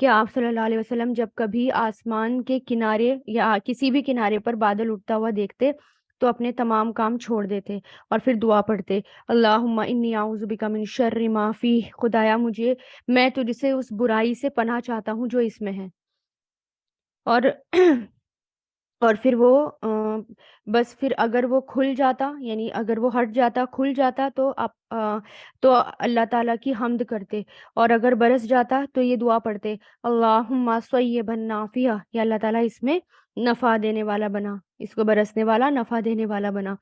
کہ آپ صلی اللہ علیہ وسلم جب کبھی آسمان کے کنارے یا کسی بھی کنارے پر بادل اٹھتا ہوا دیکھتے تو اپنے تمام کام چھوڑ دیتے اور پھر دعا پڑھتے، اللہم انی اعوذ بک من شر ما فیہ، خدایا میں تجھ سے اس برائی سے پناہ چاہتا ہوں جو اس میں ہے۔ اور اور پھر وہ بس پھر اگر وہ کھل جاتا، یعنی اگر وہ ہٹ جاتا کھل جاتا تو تو اللہ تعالیٰ کی حمد کرتے، اور اگر برس جاتا تو یہ دعا پڑھتے، اللہم صیبا نافعہ، یا اللہ تعالیٰ اس میں نفع دینے والا بنا، اس کو برسنے والا نفع دینے والا بنا۔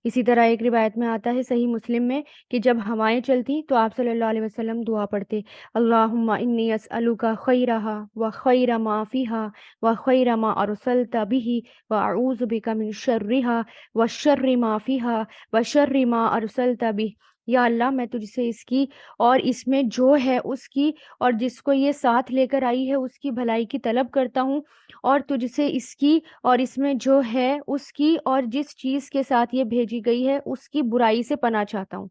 اسی طرح ایک روایت میں آتا ہے صحیح مسلم میں کہ جب ہوائیں چلتی تو آپ صلی اللہ علیہ وسلم دعا پڑھتے، اللہم انی اسألک خیرہا و خیر ما فیہا و خیر ما ارسلت به و اعوذ بک من شرہا و شر ما فیہا و شر ما ارسلت به۔ یا اللہ میں تجھ سے اس کی اور اس میں جو ہے اس کی اور جس کو یہ ساتھ لے کر آئی ہے اس کی بھلائی کی طلب کرتا ہوں، اور تجھ سے اس کی اور اس میں جو ہے اس کی اور جس چیز کے ساتھ یہ بھیجی گئی ہے اس کی برائی سے پناہ چاہتا ہوں۔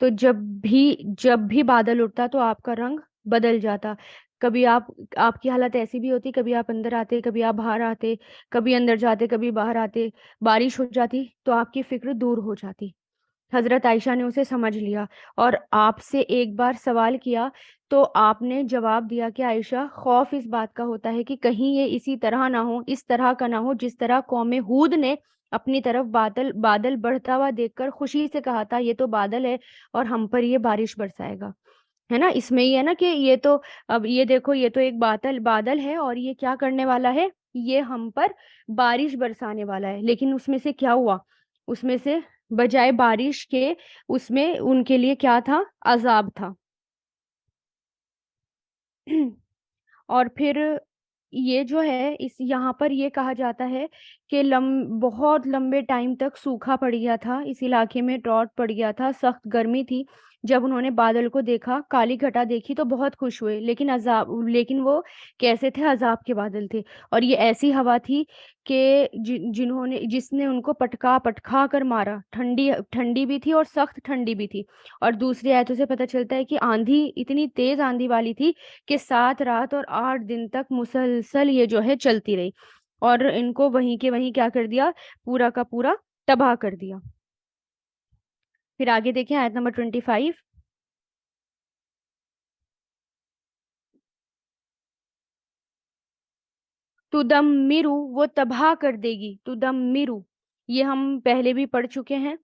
تو جب بھی بادل اٹھتا تو آپ کا رنگ بدل جاتا، کبھی آپ کی حالت ایسی بھی ہوتی، کبھی آپ اندر آتے کبھی آپ باہر آتے، کبھی اندر جاتے کبھی باہر آتے، بارش ہو جاتی تو آپ کی فکر دور ہو جاتی۔ حضرت عائشہ نے اسے سمجھ لیا اور آپ سے ایک بار سوال کیا تو آپ نے جواب دیا کہ عائشہ، خوف اس بات کا ہوتا ہے کہ کہیں یہ اسی طرح نہ ہو، اس طرح کا نہ ہو جس طرح قوم ہود نے اپنی طرف بادل بڑھتا ہوا دیکھ کر خوشی سے کہا تھا یہ تو بادل ہے اور ہم پر یہ بارش برسائے گا، ہے نا؟ اس میں یہ ہے نا کہ یہ تو اب یہ دیکھو یہ تو ایک بادل ہے اور یہ کیا کرنے والا ہے، یہ ہم پر بارش برسانے والا ہے، لیکن اس میں سے کیا ہوا؟ اس میں سے بجائے بارش کے اس میں ان کے لیے کیا تھا؟ عذاب تھا۔ اور پھر یہ جو ہے اس یہاں پر یہ کہا جاتا ہے کہ بہت لمبے ٹائم تک سوکھا پڑ گیا تھا، اس علاقے میں ڈراٹ پڑ گیا تھا، سخت گرمی تھی۔ جب انہوں نے بادل کو دیکھا، کالی گھٹا دیکھی تو بہت خوش ہوئے، لیکن وہ کیسے تھے؟ عذاب کے بادل تھے، اور یہ ایسی ہوا تھی کہ جس نے ان کو پٹکا پٹکا کر مارا، ٹھنڈی بھی تھی اور سخت ٹھنڈی بھی تھی۔ اور دوسری آیتوں سے پتہ چلتا ہے کہ آندھی اتنی تیز آندھی والی تھی کہ 7 رات اور 8 دن تک مسلسل یہ جو ہے چلتی رہی، اور ان کو وہیں کے وہیں کیا کر دیا؟ پورا کا پورا تباہ کر دیا۔ پھر آگے دیکھیں آیت نمبر 25، تدمرو، وہ تباہ کر دے گی، تدمرو یہ ہم پہلے بھی پڑھ چکے ہیں،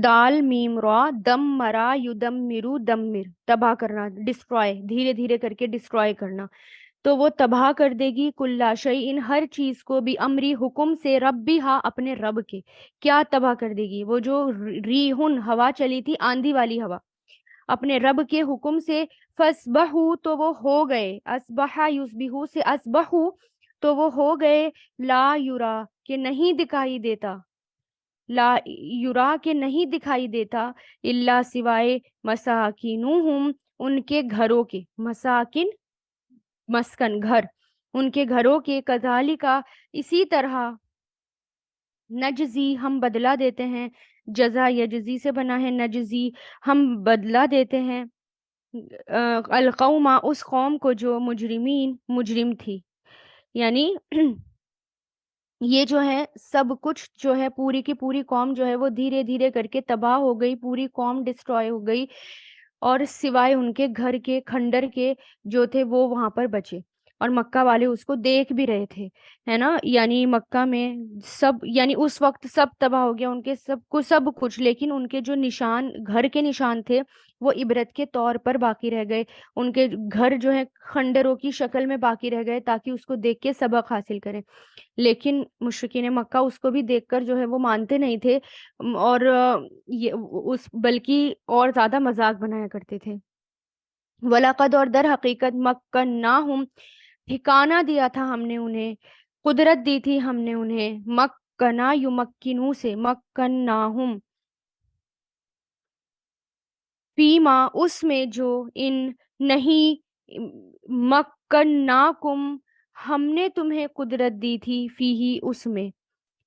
دال میم را، دم مرا یدمرو، دمر تباہ کرنا، ڈسٹروائے، دھیرے دھیرے کر کے ڈسٹروائے کرنا۔ تو وہ تباہ کر دے گی کلا شیء، ہر چیز کو، بھی امری، حکم سے، ربیہا، اپنے رب کے۔ کیا تباہ کر دے گی؟ وہ جو ریحن ہوا چلی تھی، آندھی والی ہوا، اپنے رب کے حکم سے، فَأَصْبَحُوا، تو وہ ہو گئے، اصبح یصبح سے اصبحوا، تو وہ ہو گئے، لا یرا، کہ نہیں دکھائی دیتا، لا یرا کے نہیں دکھائی دیتا، الا سوائے، مساکینہم، ان کے گھروں کے، مساکن مسکن گھر، ان کے گھروں کے، کذالک، اسی طرح، نجزی، ہم بدلہ دیتے ہیں، جزا یجزی سے بنا ہے، نجزی ہم بدلہ دیتے ہیں، القوم، اس قوم کو جو مجرمین، مجرم تھی، یعنی یہ جو ہے سب کچھ جو ہے پوری کی پوری قوم جو ہے وہ دھیرے دھیرے کر کے تباہ ہو گئی، پوری قوم ڈسٹروائے ہو گئی، اور سوائے ان کے گھر کے، کھنڈر کے جو تھے وہ وہاں پر بچے، اور مکہ والے اس کو دیکھ بھی رہے تھے، ہے نا؟ یعنی مکہ میں سب، یعنی اس وقت سب تباہ ہو گیا، ان کے سب کچھ، لیکن ان کے جو نشان، گھر کے نشان تھے وہ عبرت کے طور پر باقی رہ گئے، ان کے گھر جو ہے خنڈروں کی شکل میں باقی رہ گئے تاکہ اس کو دیکھ کے سبق حاصل کریں، لیکن مشرکین مکہ اس کو بھی دیکھ کر جو ہے وہ مانتے نہیں تھے، اور یہ اس بلکہ اور زیادہ مذاق بنایا کرتے تھے۔ وَلَقَدْ، اور در حقیقت، مَكَّنَّاهُمْ، ٹھکانہ دیا تھا ہم نے انہیں، قدرت دی تھی ہم نے انہیں، مکنا یمکنو سے، مکناہم، فیما، اس میں جو، ان، نہیں، مکناکم، ہم نے تمہیں قدرت دی تھی، فیہی، اس میں،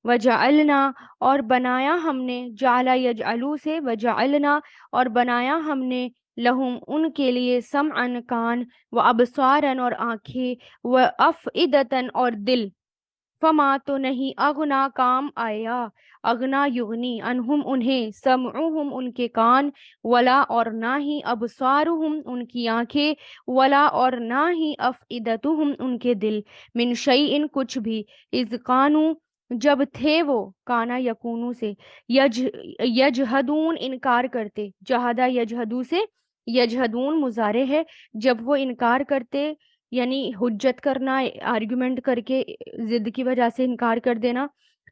وجعلنا، اور بنایا ہم نے، جعل یجعلو سے، وجعلنا، اور بنایا ہم نے، لہم ان کے لیے سمعن کان، و ابصارن اور آنکھیں، و افئدتن اور دل، فما تو نہیں اغنا کام آیا، اغنا یغنی انہم انہیں، سمعہم ان کے کان، ولا اور نہ ہی ابصارہم ان کی آنکھیں، ولا اور نہ ہی افئدتہم ان کے دل، من شیئن کچھ بھی، اذ کانوا جب تھے وہ، کانا یکونو سے، یجہدون انکار کرتے، جہدہ یجہدو سے، یجہدون مضارع ہے، جب وہ انکار کرتے، یعنی حجت کرنا، آرگومنٹ کر کے ضد کی وجہ سے انکار کر دینا،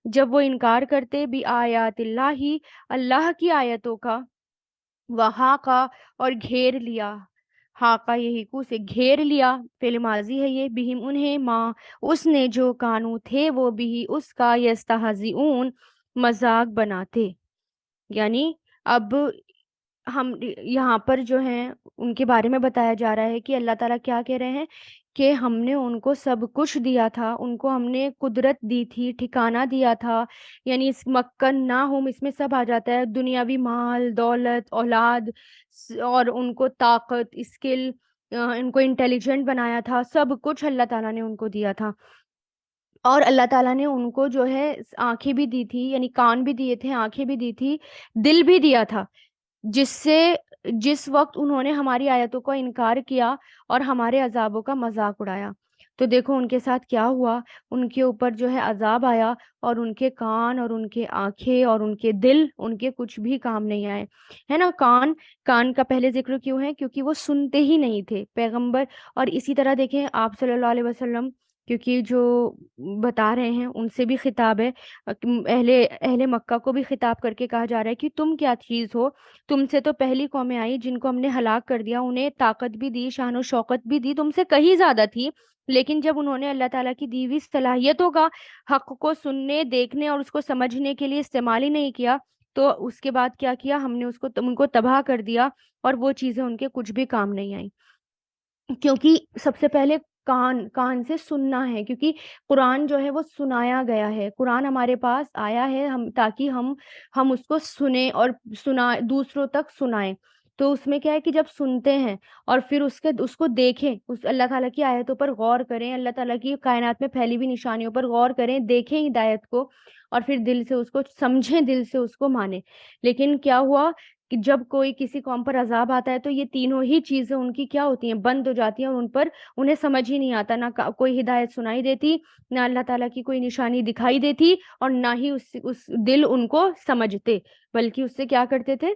جب وہ انکار کرتے بھی آیات اللہ، اللہ کی آیتوں کا، وہاں کا اور گھیر لیا، ہاکا یہی کو سے گھیر لیا، فعل ماضی ہے یہ، بہم انہیں، ماں اس نے، جو کانو تھے وہ بھی اس کا، یستہزئون مذاق بناتے، یعنی اب ہم یہاں پر جو ہیں ان کے بارے میں بتایا جا رہا ہے کہ اللہ تعالیٰ کیا کہہ رہے ہیں کہ ہم نے ان کو سب کچھ دیا تھا، ان کو ہم نے قدرت دی تھی، ٹھکانہ دیا تھا، یعنی اس مکن نہ ہم اس میں سب آ جاتا ہے، دنیاوی مال دولت اولاد، اور ان کو طاقت اسکل، ان کو انٹیلیجنٹ بنایا تھا، سب کچھ اللہ تعالیٰ نے ان کو دیا تھا، اور اللہ تعالیٰ نے ان کو جو ہے آنکھیں بھی دی تھی، یعنی کان بھی دیے تھے، آنکھیں بھی دی تھی، دل بھی دیا تھا، جس سے جس وقت انہوں نے ہماری آیتوں کا انکار کیا اور ہمارے عذابوں کا مذاق اڑایا، تو دیکھو ان کے ساتھ کیا ہوا، ان کے اوپر جو ہے عذاب آیا، اور ان کے کان اور ان کے آنکھیں اور ان کے دل، ان کے کچھ بھی کام نہیں آئے، ہے نا۔ کان کا پہلے ذکر کیوں ہے؟ کیونکہ وہ سنتے ہی نہیں تھے پیغمبر، اور اسی طرح دیکھیں آپ صلی اللہ علیہ وسلم، کیونکہ جو بتا رہے ہیں ان سے بھی خطاب ہے، اہل مکہ کو بھی خطاب کر کے کہا جا رہا ہے کہ تم کیا چیز ہو، تم سے تو پہلی قومیں آئی جن کو ہم نے ہلاک کر دیا، انہیں طاقت بھی دی، شان و شوکت بھی دی، تم سے کہیں زیادہ تھی، لیکن جب انہوں نے اللہ تعالیٰ کی دی ہوئی صلاحیتوں کا حق کو سننے دیکھنے اور اس کو سمجھنے کے لیے استعمال ہی نہیں کیا، تو اس کے بعد کیا کیا ہم نے، ان کو تباہ کر دیا، اور وہ چیزیں ان کے کچھ بھی کام نہیں آئیں، کیونکہ سب سے پہلے کان سے سننا ہے، کیونکہ قرآن جو ہے وہ سنایا گیا ہے، قرآن ہمارے پاس آیا ہے تاکہ ہم اس کو سنیں اور دوسروں تک سنائیں، تو اس میں کیا ہے کہ جب سنتے ہیں اور پھر اس کو دیکھیں، اس اللہ تعالیٰ کی آیتوں پر غور کریں، اللہ تعالیٰ کی کائنات میں پھیلی ہوئی نشانیوں پر غور کریں، دیکھیں ہدایت کو، اور پھر دل سے اس کو سمجھیں، دل سے اس کو مانیں، لیکن کیا ہوا کہ جب کوئی کسی قوم پر عذاب آتا ہے تو یہ تینوں ہی چیزیں ان کی کیا ہوتی ہیں، بند ہو جاتی ہیں، اور انہیں سمجھ ہی نہیں آتا، نہ کوئی ہدایت سنائی دیتی، نہ اللہ تعالیٰ کی کوئی نشانی دکھائی دیتی، اور نہ ہی اس دل ان کو سمجھتے، بلکہ اس سے کیا کرتے تھے،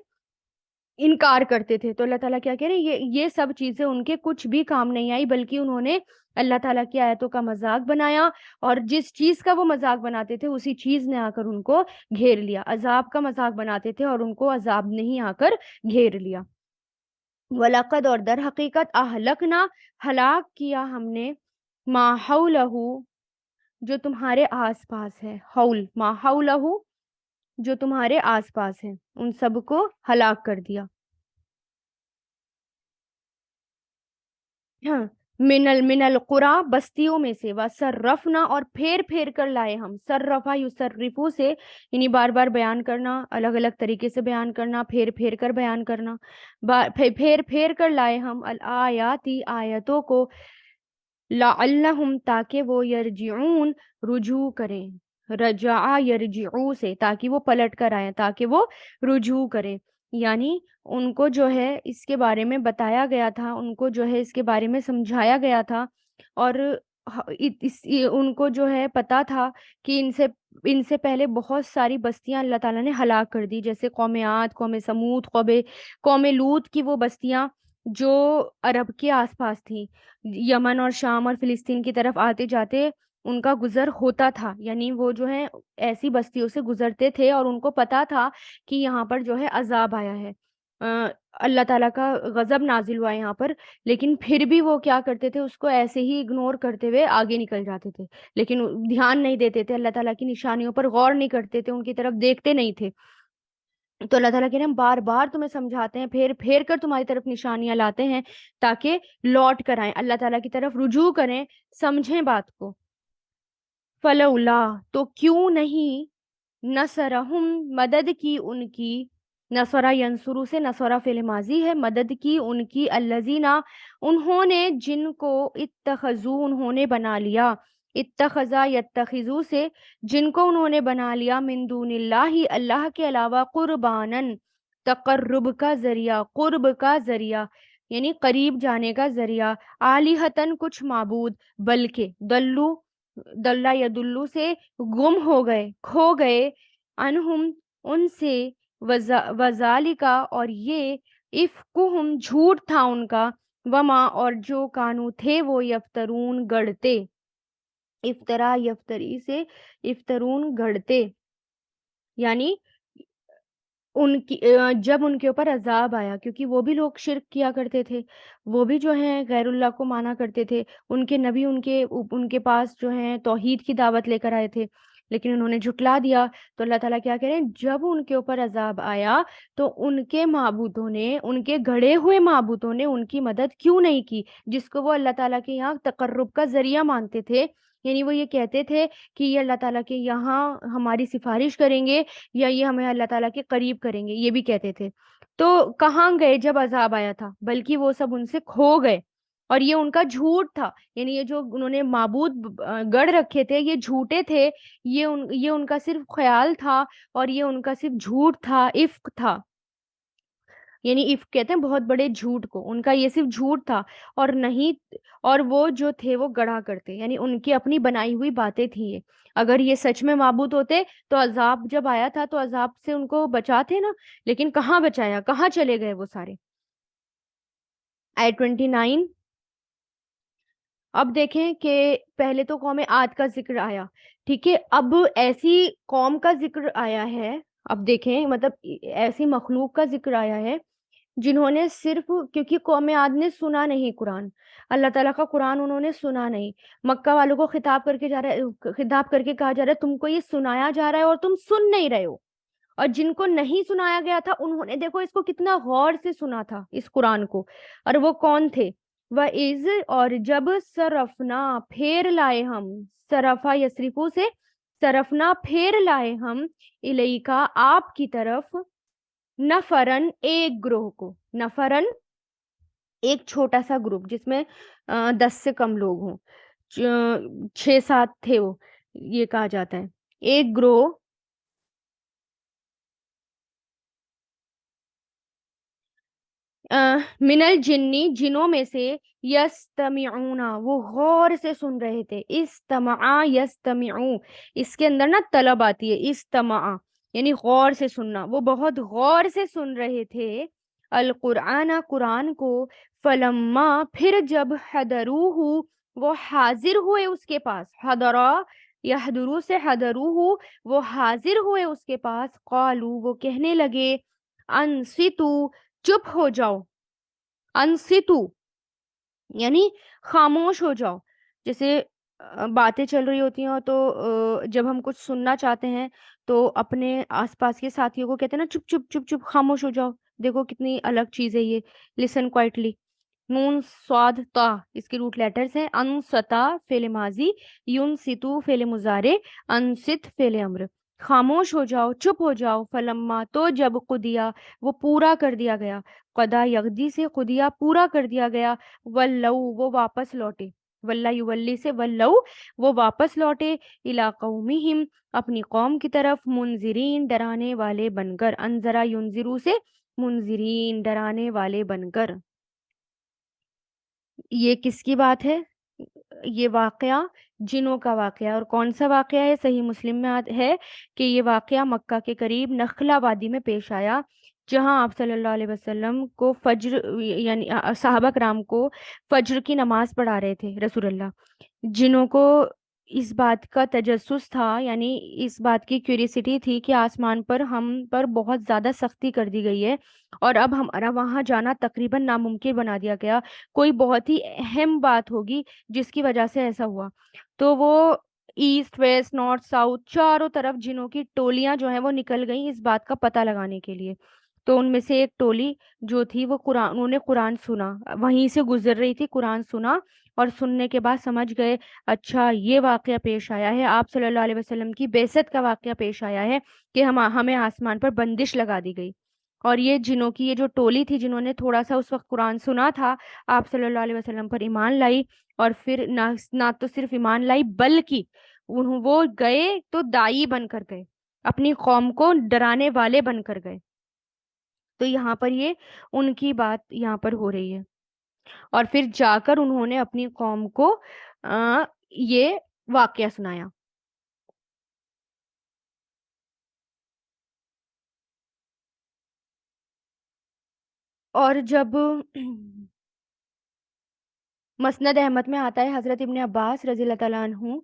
انکار کرتے تھے۔ تو اللہ تعالیٰ کیا کہہ رہے ہیں، یہ سب چیزیں ان کے کچھ بھی کام نہیں آئی، بلکہ انہوں نے اللہ تعالیٰ کی آیتوں کا مذاق بنایا، اور جس چیز کا وہ مذاق بناتے تھے اسی چیز نے آ کر ان کو گھیر لیا، عذاب کا مذاق بناتے تھے اور ان کو عذاب نے ہی آ کر گھیر لیا۔ وَلَقَدْ اور در حقیقت اہلکنا ہلاک کیا ہم نے، ما حولہ جو تمہارے آس پاس ہے، حول ما حولہ جو تمہارے آس پاس ہے، ان سب کو ہلاک کر دیا۔ ہاں، من القرا بستیوں میں سے، وصرفنا اور پھیر پھیر کر لائے ہم، صرفا یصرفو سے، یعنی بار بار بیان کرنا، الگ الگ طریقے سے بیان کرنا، پھیر پھیر کر بیان کرنا، پھیر پھیر کر لائے ہم الآیاتی آیتوں کو، لعلہم تاکہ وہ، یرجعون رجوع کریں، رجع یرجعو سے، تاکہ وہ پلٹ کر آئیں، تاکہ وہ رجوع کریں، یعنی ان کو جو ہے اس کے بارے میں بتایا گیا تھا، ان کو جو ہے اس کے بارے میں سمجھایا گیا تھا، اور ان کو جو ہے پتا تھا کہ ان سے پہلے بہت ساری بستیاں اللہ تعالیٰ نے ہلاک کر دی، جیسے قوم عاد، قوم سمود، قوم لوط کی وہ بستیاں جو عرب کے آس پاس تھیں، یمن اور شام اور فلسطین کی طرف آتے جاتے ان کا گزر ہوتا تھا، یعنی وہ جو ہے ایسی بستیوں سے گزرتے تھے، اور ان کو پتا تھا کہ یہاں پر جو ہے عذاب آیا ہے، اللہ تعالیٰ کا غضب نازل ہوا ہے یہاں پر، لیکن پھر بھی وہ کیا کرتے تھے، اس کو ایسے ہی اگنور کرتے ہوئے آگے نکل جاتے تھے، لیکن دھیان نہیں دیتے تھے، اللہ تعالیٰ کی نشانیوں پر غور نہیں کرتے تھے، ان کی طرف دیکھتے نہیں تھے، تو اللہ تعالیٰ کہہ رہے ہیں ہم بار بار تمہیں سمجھاتے ہیں، پھیر پھیر کر تمہاری طرف نشانیاں لاتے ہیں، تاکہ لوٹ کر آئیں، اللہ تعالیٰ کی طرف رجوع کریں، سمجھیں بات کو۔ فلولا تو کیوں نہیں، نصرہم مدد کی ان کی، نصرہ ینصرو سے نصرہ فعل ماضی ہے، مدد کی ان کی، الذین انہوں نے، جن کو، اتخذو انہوں نے بنا لیا، اتخذا یتخذو سے جن کو انہوں نے بنا لیا، من دون اللہ اللہ کے علاوہ، قربانن تقرب کا ذریعہ، قرب کا ذریعہ یعنی قریب جانے کا ذریعہ، آلہتن کچھ معبود، بلکہ دلو، دلہ یدلو سے گم ہو گئے، کھو گئے، انہم ان سے، وذالکا اور یہ، افکہم جھوٹ تھا ان کا، وما اور جو کانو تھے وہ، یفترون گڑتے، افطرا یفتری سے افطرون گھڑتے، یعنی ان کی جب ان کے اوپر عذاب آیا، کیونکہ وہ بھی لوگ شرک کیا کرتے تھے، وہ بھی جو ہیں غیر اللہ کو مانا کرتے تھے، ان کے نبی ان کے پاس جو ہیں توحید کی دعوت لے کر آئے تھے، لیکن انہوں نے جھٹلا دیا، تو اللہ تعالیٰ کیا کہہ رہے ہیں، جب ان کے اوپر عذاب آیا تو ان کے معبودوں نے، ان کے گڑے ہوئے معبودوں نے ان کی مدد کیوں نہیں کی، جس کو وہ اللہ تعالیٰ کے یہاں تقرب کا ذریعہ مانتے تھے، یعنی وہ یہ کہتے تھے کہ یہ اللہ تعالیٰ کے یہاں ہماری سفارش کریں گے، یا یہ ہمیں اللہ تعالیٰ کے قریب کریں گے، یہ بھی کہتے تھے، تو کہاں گئے جب عذاب آیا تھا، بلکہ وہ سب ان سے کھو گئے، اور یہ ان کا جھوٹ تھا، یعنی یہ جو انہوں نے معبود گڑ رکھے تھے یہ جھوٹے تھے، یہ ان کا صرف خیال تھا، اور یہ ان کا صرف جھوٹ تھا، افک تھا، یعنی عفق کہتے ہیں بہت بڑے جھوٹ کو، ان کا یہ صرف جھوٹ تھا، اور نہیں، اور وہ جو تھے وہ گڑھا کرتے، یعنی ان کی اپنی بنائی ہوئی باتیں تھیں یہ، اگر یہ سچ میں معبود ہوتے تو عذاب جب آیا تھا تو عذاب سے ان کو بچاتے نا، لیکن کہاں بچایا، کہاں چلے گئے وہ سارے۔ آیت 29، اب دیکھیں کہ پہلے تو قوم عاد کا ذکر آیا، ٹھیک ہے، اب ایسی قوم کا ذکر آیا ہے، اب دیکھیں مطلب ایسی مخلوق کا ذکر آیا ہے جنہوں نے صرف، کیونکہ قوم عاد نے سنا نہیں قرآن، اللہ تعالیٰ کا قرآن انہوں نے سنا نہیں، مکہ والوں کو خطاب کر کے خطاب کر کے کہا جا رہا ہے تم کو یہ سنایا جا رہا ہے اور تم سن نہیں رہے ہو، اور جن کو نہیں سنایا گیا تھا انہوں نے دیکھو اس کو کتنا غور سے سنا تھا اس قرآن کو، اور وہ کون تھے، وَإِذْ اور جب، صرفنا پھیر لائے ہم، صرفا یصرفو سے صرفنا پھیر لائے ہم، الیکا آپ کی طرف، نفرن ایک گروہ کو، نفرن ایک چھوٹا سا گروپ جس میں 10 سے کم لوگ ہوں، 6-7 تھے وہ، یہ کہا جاتا ہے ایک گروہ، من الجنی جنوں میں سے، یستمعون وہ غور سے سن رہے تھے، استمع یستمعون، اس کے اندر نا طلب آتی ہے، استمع یعنی غور سے سننا، وہ بہت غور سے سن رہے تھے، القرآن قرآن کو، فلما پھر جب، حضروہ وہ حاضر ہوئے اس کے پاس، حضرا یحضرو سے حضروہ وہ حاضر ہوئے اس کے پاس، قالو وہ کہنے لگے، انصتو چپ ہو جاؤ، انصتو یعنی خاموش ہو جاؤ، جیسے باتیں چل رہی ہوتی ہیں تو جب ہم کچھ سننا چاہتے ہیں تو اپنے آس پاس کے ساتھیوں کو کہتے ہیں نا چپ چپ چپ چپ خاموش ہو جاؤ، دیکھو کتنی الگ چیز ہے یہ، لسن کوائٹلی، نون صاد تا اس کے روٹ لیٹرز ہیں، انصتا فعل ماضی، ینصتو فعل مضارع، انصت فعل امر، خاموش ہو جاؤ، چپ ہو جاؤ، فلما تو جب، قدیا وہ پورا کر دیا گیا، قدا یغدی سے قدیا پورا کر دیا گیا، ولو وہ واپس لوٹے، ولہ یولی سے ولو وہ واپس لوٹے، الی قومہم اپنی قوم کی طرف، منذرین ڈرانے والے بن کر، انذرا ینذرو سے منذرین ڈرانے والے بن کر، یہ کس کی بات ہے، یہ واقعہ جنوں کا واقعہ، اور کون سا واقعہ ہے، صحیح مسلم میں ہے کہ یہ واقعہ مکہ کے قریب نخلا وادی میں پیش آیا، جہاں آپ صلی اللہ علیہ وسلم کو فجر، یعنی صحابہ کرام کو فجر کی نماز پڑھا رہے تھے رسول اللہ، جنوں کو اس بات کا تجسس تھا، یعنی اس بات کی کیوریسٹی تھی کہ آسمان پر ہم پر بہت زیادہ سختی کر دی گئی ہے، اور اب ہمارا وہاں جانا تقریباً ناممکن بنا دیا گیا، کوئی بہت ہی اہم بات ہوگی جس کی وجہ سے ایسا ہوا، تو وہ ایسٹ ویسٹ نارتھ ساؤتھ چاروں طرف جنوں کی ٹولیاں جو ہیں وہ نکل گئیں اس بات کا پتہ لگانے کے لیے، تو ان میں سے ایک ٹولی جو تھی وہ قرآن، انہوں نے قرآن سنا، وہیں سے گزر رہی تھی، قرآن سنا، اور سننے کے بعد سمجھ گئے اچھا یہ واقعہ پیش آیا ہے، آپ صلی اللہ علیہ وسلم کی بعثت کا واقعہ پیش آیا ہے کہ ہمیں آسمان پر بندش لگا دی گئی، اور یہ جنوں کی یہ جو ٹولی تھی جنہوں نے تھوڑا سا اس وقت قرآن سنا تھا، آپ صلی اللہ علیہ وسلم پر ایمان لائی، اور پھر نہ تو صرف ایمان لائی بلکہ وہ گئے تو دائی بن کر گئے، اپنی قوم کو ڈرانے والے بن کر گئے۔ تو یہاں پر یہ ان کی بات یہاں پر ہو رہی ہے، اور پھر جا کر انہوں نے اپنی قوم کو یہ واقعہ سنایا۔ اور جب مسند احمد میں آتا ہے، حضرت ابن عباس رضی اللہ تعالیٰ عنہ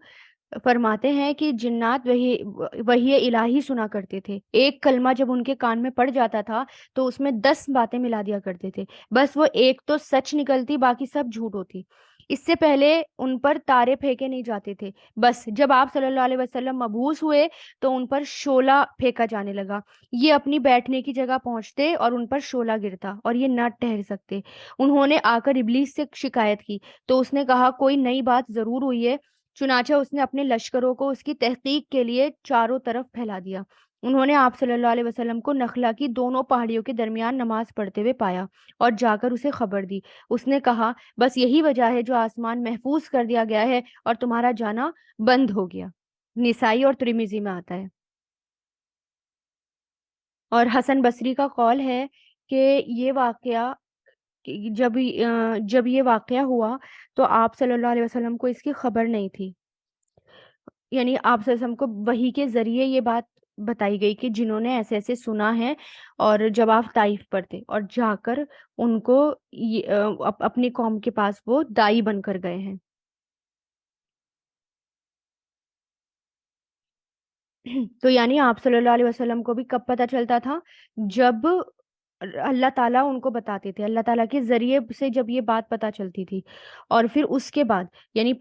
فرماتے ہیں کہ جنات وحی الہی سنا کرتے تھے، ایک کلمہ جب ان کے کان میں پڑ جاتا تھا تو اس میں 10 باتیں ملا دیا کرتے تھے، بس وہ ایک تو سچ نکلتی، باقی سب جھوٹ ہوتی۔ اس سے پہلے ان پر تارے پھینکے نہیں جاتے تھے، بس جب آپ صلی اللہ علیہ وسلم مبعوث ہوئے تو ان پر شعلہ پھینکا جانے لگا، یہ اپنی بیٹھنے کی جگہ پہنچتے اور ان پر شعلہ گرتا اور یہ نہ ٹھہر سکتے۔ انہوں نے آ کر ابلیس سے شکایت کی تو اس نے کہا کوئی نئی بات ضرور ہوئی ہے، چنانچہ اس نے اپنے لشکروں کو اس کی تحقیق کے لیے چاروں طرف پھیلا دیا۔ انہوں نے آپ صلی اللہ علیہ وسلم کو نخلا کی دونوں پہاڑیوں کے درمیان نماز پڑھتے ہوئے پایا اور جا کر اسے خبر دی۔ اس نے کہا بس یہی وجہ ہے جو آسمان محفوظ کر دیا گیا ہے اور تمہارا جانا بند ہو گیا۔ نسائی اور ترمذی میں آتا ہے۔ اور حسن بصری کا قول ہے کہ یہ واقعہ جب یہ واقعہ ہوا تو آپ صلی اللہ علیہ وسلم کو اس کی خبر نہیں تھی، یعنی آپ صلی اللہ علیہ وسلم کو وحی کے ذریعے یہ بات بتائی گئی کہ جنہوں نے ایسے ایسے سنا ہے، اور جب آپ طائف پر تھے اور جا کر ان کو اپنی قوم کے پاس وہ دائی بن کر گئے ہیں۔ تو یعنی آپ صلی اللہ علیہ وسلم کو بھی کب پتہ چلتا تھا؟ جب اللہ تعالیٰ ان کو بتاتے تھے، اللہ تعالیٰ کے ذریعے سے جب یہ بات پتہ چلتی تھی، اور پھر اس کے بعد یعنی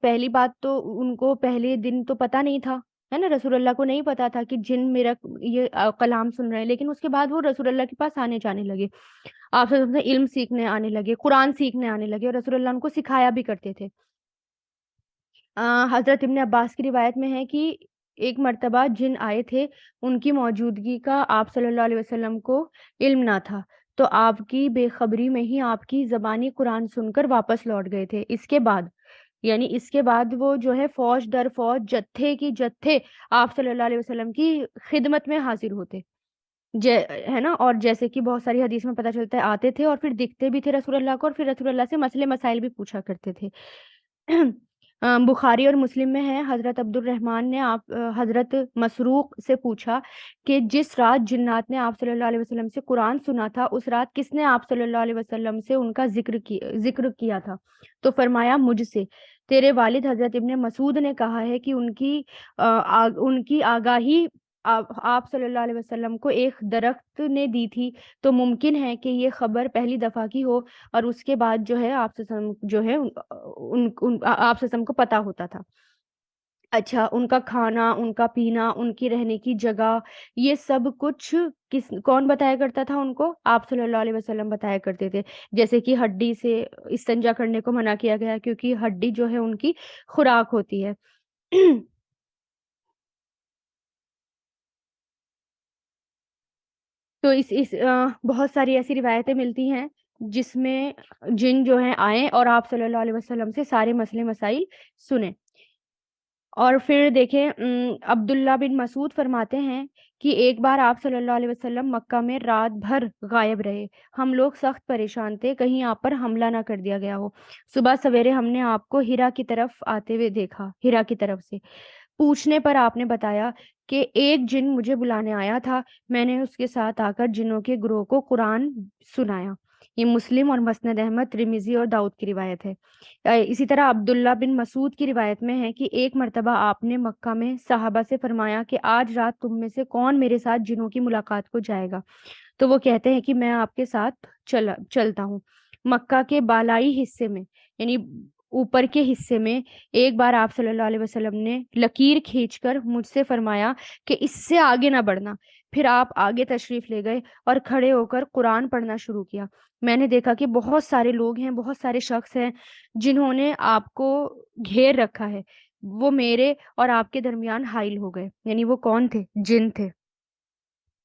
پہلی بات تو ان کو پہلے دن تو پتہ نہیں تھا، ہے نا، رسول اللہ کو نہیں پتا تھا کہ جن میرا یہ کلام سن رہے ہیں، لیکن اس کے بعد وہ رسول اللہ کے پاس آنے جانے لگے، آپ صلی اللہ علیہ وسلم سے علم سیکھنے آنے لگے، قرآن سیکھنے آنے لگے، اور رسول اللہ ان کو سکھایا بھی کرتے تھے۔ حضرت ابن عباس کی روایت میں ہے کہ ایک مرتبہ جن آئے تھے، ان کی موجودگی کا آپ صلی اللہ علیہ وسلم کو علم نہ تھا، تو آپ کی بے خبری میں ہی آپ کی زبانی قرآن سن کر واپس لوٹ گئے تھے۔ اس کے بعد وہ جو ہے فوج در فوج، جتھے کی جتھے آپ صلی اللہ علیہ وسلم کی خدمت میں حاضر ہوتے، ہے نا، اور جیسے کہ بہت ساری حدیث میں پتہ چلتا ہے آتے تھے اور پھر دکھتے بھی تھے رسول اللہ کو، اور پھر رسول اللہ سے مسئلے مسائل بھی پوچھا کرتے تھے۔ بخاری اور مسلم میں ہے، حضرت عبد الرحمن نے حضرت مسروق سے پوچھا کہ جس رات جنات نے آپ صلی اللہ علیہ وسلم سے قرآن سنا تھا، اس رات کس نے آپ صلی اللہ علیہ وسلم سے ان کا ذکر کیا تھا؟ تو فرمایا مجھ سے۔ تیرے والد حضرت ابن مسعود نے کہا ہے کہ ان کی آگاہی آپ صلی اللہ علیہ وسلم کو ایک درخت نے دی تھی، تو ممکن ہے کہ یہ خبر پہلی دفعہ کی ہو، اور اس کے بعد جو ہے آپ سے جو ہے آپ سے کو پتا ہوتا تھا۔ اچھا، ان کا کھانا، ان کا پینا، ان کی رہنے کی جگہ، یہ سب کچھ کون بتایا کرتا تھا ان کو؟ آپ صلی اللہ علیہ وسلم بتایا کرتے تھے۔ جیسے کہ ہڈی سے استنجا کرنے کو منع کیا گیا کیونکہ ہڈی جو ہے ان کی خوراک ہوتی ہے۔ تو بہت ساری ایسی روایتیں ملتی ہیں جس میں جن جو ہیں آئیں اور آپ صلی اللہ علیہ وسلم سے سارے مسئلے مسائل سنیں۔ اور پھر دیکھیں، عبداللہ بن مسعود فرماتے ہیں کہ ایک بار آپ صلی اللہ علیہ وسلم مکہ میں رات بھر غائب رہے، ہم لوگ سخت پریشان تھے کہیں آپ پر حملہ نہ کر دیا گیا ہو۔ صبح سویرے ہم نے آپ کو ہیرا کی طرف آتے ہوئے دیکھا، ہیرا کی طرف سے۔ پوچھنے پر آپ نے بتایا کہ ایک جن مجھے بلانے آیا تھا، میں نے اس کے ساتھ آ کر جنوں کے گروہ کو قرآن سنایا۔ یہ مسلم اور مسند احمد، ترمذی اور داؤد کی روایت ہے۔ اسی طرح عبداللہ بن مسعود کی روایت میں ہے کہ ایک مرتبہ آپ نے مکہ میں صحابہ سے فرمایا کہ آج رات تم میں سے کون میرے ساتھ جنوں کی ملاقات کو جائے گا؟ تو وہ کہتے ہیں کہ میں آپ کے ساتھ چلتا ہوں۔ مکہ کے بالائی حصے میں، یعنی اوپر کے حصے میں، ایک بار آپ صلی اللہ علیہ وسلم نے لکیر کھینچ کر مجھ سے فرمایا کہ اس سے آگے نہ بڑھنا۔ پھر آپ آگے تشریف لے گئے اور کھڑے ہو کر قرآن پڑھنا شروع کیا۔ میں نے دیکھا کہ بہت سارے لوگ ہیں، بہت سارے شخص ہیں جنہوں نے آپ کو گھیر رکھا ہے، وہ میرے اور آپ کے درمیان حائل ہو گئے۔ یعنی وہ کون تھے؟ جن تھے۔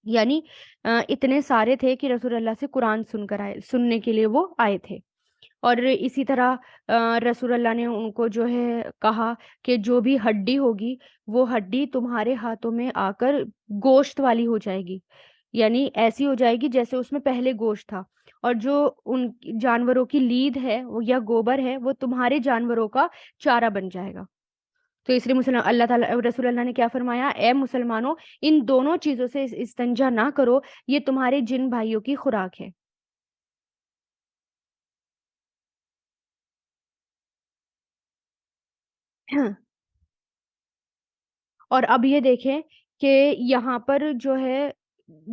یعنی اتنے سارے تھے کہ رسول اللہ سے قرآن سننے کے لیے وہ آئے تھے. اور اسی طرح رسول اللہ نے ان کو جو ہے کہا کہ جو بھی ہڈی ہوگی وہ ہڈی تمہارے ہاتھوں میں آ کر گوشت والی ہو جائے گی، یعنی ایسی ہو جائے گی جیسے اس میں پہلے گوشت تھا. اور جو ان جانوروں کی لید ہے یا گوبر ہے وہ تمہارے جانوروں کا چارہ بن جائے گا. تو اس لیے اللہ تعالیٰ رسول اللہ نے کیا فرمایا، اے مسلمانوں ان دونوں چیزوں سے استنجا نہ کرو، یہ تمہارے جن بھائیوں کی خوراک ہے. اور اب یہ دیکھیں کہ یہاں پر جو ہے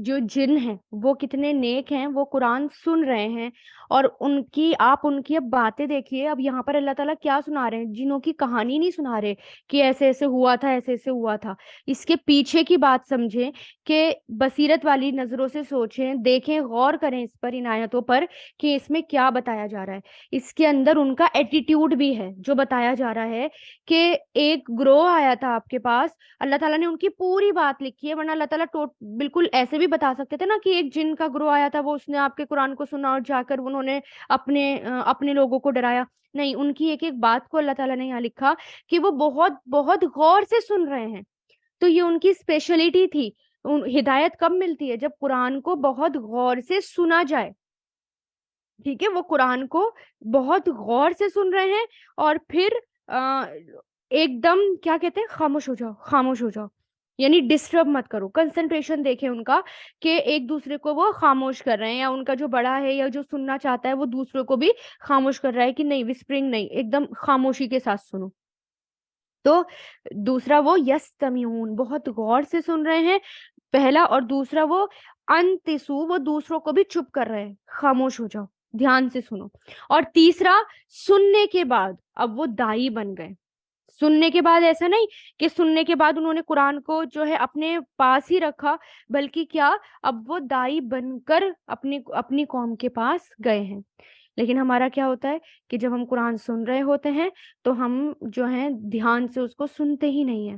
جو جن ہیں وہ کتنے نیک ہیں، وہ قرآن سن رہے ہیں. اور آپ ان کی اب باتیں دیکھیے. اب یہاں پر اللہ تعالیٰ کیا سنا رہے ہیں، جنوں کی کہانی نہیں سنا رہے کہ ایسے ایسے ہوا تھا، ایسے ایسے ہوا تھا. اس کے پیچھے کی بات سمجھیں، کہ بصیرت والی نظروں سے سوچیں، دیکھیں، غور کریں اس پر، ان آیتوں پر کہ اس میں کیا بتایا جا رہا ہے. اس کے اندر ان کا ایٹیٹیوڈ بھی ہے جو بتایا جا رہا ہے، کہ ایک گروہ آیا تھا آپ کے پاس. اللہ تعالیٰ نے ان کی پوری بات لکھی ہے، ورنہ اللہ تعالیٰ بالکل ایسے بھی بتا سکتے تھے نا کہ ایک جن کا گروہ آیا تھا، وہ اس نے آپ کے قرآن کو سنا اور جا کر انہوں نے اپنے لوگوں کو ڈرایا. نہیں، ان کی ایک ایک بات کو اللہ تعالیٰ نے یہاں لکھا کہ وہ بہت بہت غور سے سن رہے ہیں. تو یہ ان کی اسپیشلٹی تھی. ہدایت کب ملتی ہے؟ جب قرآن کو بہت غور سے سنا جائے. ٹھیک ہے، وہ قرآن کو بہت غور سے سن رہے ہیں، اور پھر ایک دم کیا کہتے ہیں، خاموش ہو جاؤ، خاموش ہو جاؤ، یعنی ڈسٹرب مت کرو. کنسنٹریشن دیکھیں ان کا، کہ ایک دوسرے کو وہ خاموش کر رہے ہیں، یا ان کا جو بڑا ہے یا جو سننا چاہتا ہے وہ دوسروں کو بھی خاموش کر رہا ہے، کہ نہیں وسپرنگ نہیں، ایک دم خاموشی کے ساتھ سنو. تو دوسرا وہ یستمیعون، بہت غور سے سن رہے ہیں پہلا. اور دوسرا وہ انتسو، وہ دوسروں کو بھی چپ کر رہے ہیں، خاموش ہو جاؤ، دھیان سے سنو. اور تیسرا سننے کے بعد اب وہ دائی بن گئے. سننے کے بعد ایسا نہیں کہ سننے کے بعد انہوں نے قرآن کو جو ہے اپنے پاس ہی رکھا، بلکہ کیا، اب وہ دائی بن کر اپنی قوم کے پاس گئے ہیں. لیکن ہمارا کیا ہوتا ہے کہ جب ہم قرآن سن رہے ہوتے ہیں تو ہم جو ہیں دھیان سے اس کو سنتے ہی نہیں ہیں.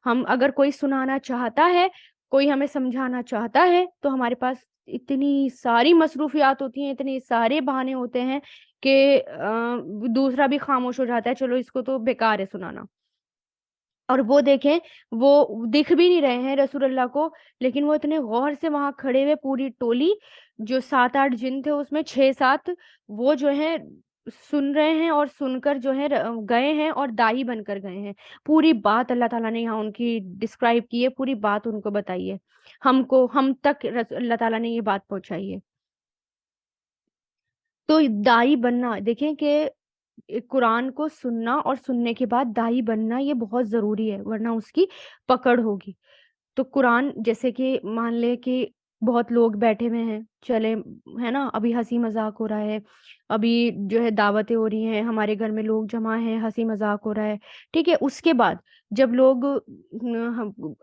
ہم اگر کوئی سنانا چاہتا ہے، کوئی ہمیں سمجھانا چاہتا ہے، تو ہمارے پاس اتنی ساری مصروفیات ہوتی ہیں، اتنے سارے بہانے ہوتے ہیں کہ دوسرا بھی خاموش ہو جاتا ہے، چلو اس کو تو بیکار ہے سنانا. اور وہ دیکھیں، وہ دکھ بھی نہیں رہے ہیں رسول اللہ کو، لیکن وہ اتنے غور سے وہاں کھڑے ہوئے، پوری ٹولی جو 7-8 جن تھے اس میں 6-7 وہ جو ہے سن رہے ہیں، اور سن کر جو ہے گئے ہیں اور دائی بن کر گئے ہیں. پوری بات اللہ تعالیٰ نے یہاں ان کی ڈسکرائب کی ہے، پوری بات ان کو بتائی ہے. ہم تک اللہ تعالیٰ نے یہ بات پہنچائی ہے. تو دائی بننا، دیکھیں کہ قرآن کو سننا اور سننے کے بعد دائی بننا یہ بہت ضروری ہے، ورنہ اس کی پکڑ ہوگی. تو قرآن جیسے کہ مان لے کہ بہت لوگ بیٹھے ہوئے ہیں، چلے ہے نا، ابھی ہنسی مذاق ہو رہا ہے، ابھی جو ہے دعوتیں ہو رہی ہیں، ہمارے گھر میں لوگ جمع ہیں، ہنسی مذاق ہو رہا ہے. ٹھیک ہے، اس کے بعد جب لوگ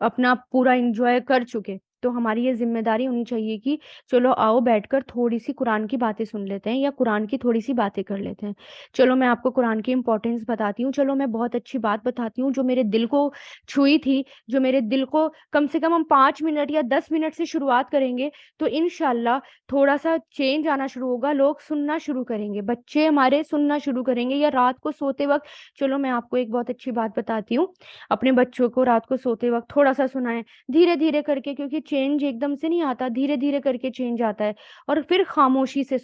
اپنا پورا انجوائے کر چکے، تو ہماری یہ ذمہ داری ہونی چاہیے کہ چلو آؤ بیٹھ کر تھوڑی سی قرآن کی باتیں سن لیتے ہیں، یا قرآن کی تھوڑی سی باتیں کر لیتے ہیں. چلو میں آپ کو قرآن کی امپورٹنس بتاتی ہوں، چلو میں بہت اچھی بات بتاتی ہوں جو میرے دل کو چھوئی تھی، جو میرے دل کو کم سے کم ہم 5 منٹ یا 10 منٹ سے شروعات کریں گے تو انشاءاللہ تھوڑا سا چینج آنا شروع ہوگا. لوگ سننا شروع کریں گے، بچے ہمارے سننا شروع کریں گے، یا رات کو سوتے وقت. چلو میں آپ کو ایک بہت اچھی بات بتاتی ہوں، اپنے بچوں کو رات کو سوتے وقت تھوڑا سا سنائیں، دھیرے دھیرے کر کے، کیونکہ چینج ایک دم سے نہیں آتا، دھیرے دھیرے کر کے چینج آتا ہے. اور پھر خاموشی سے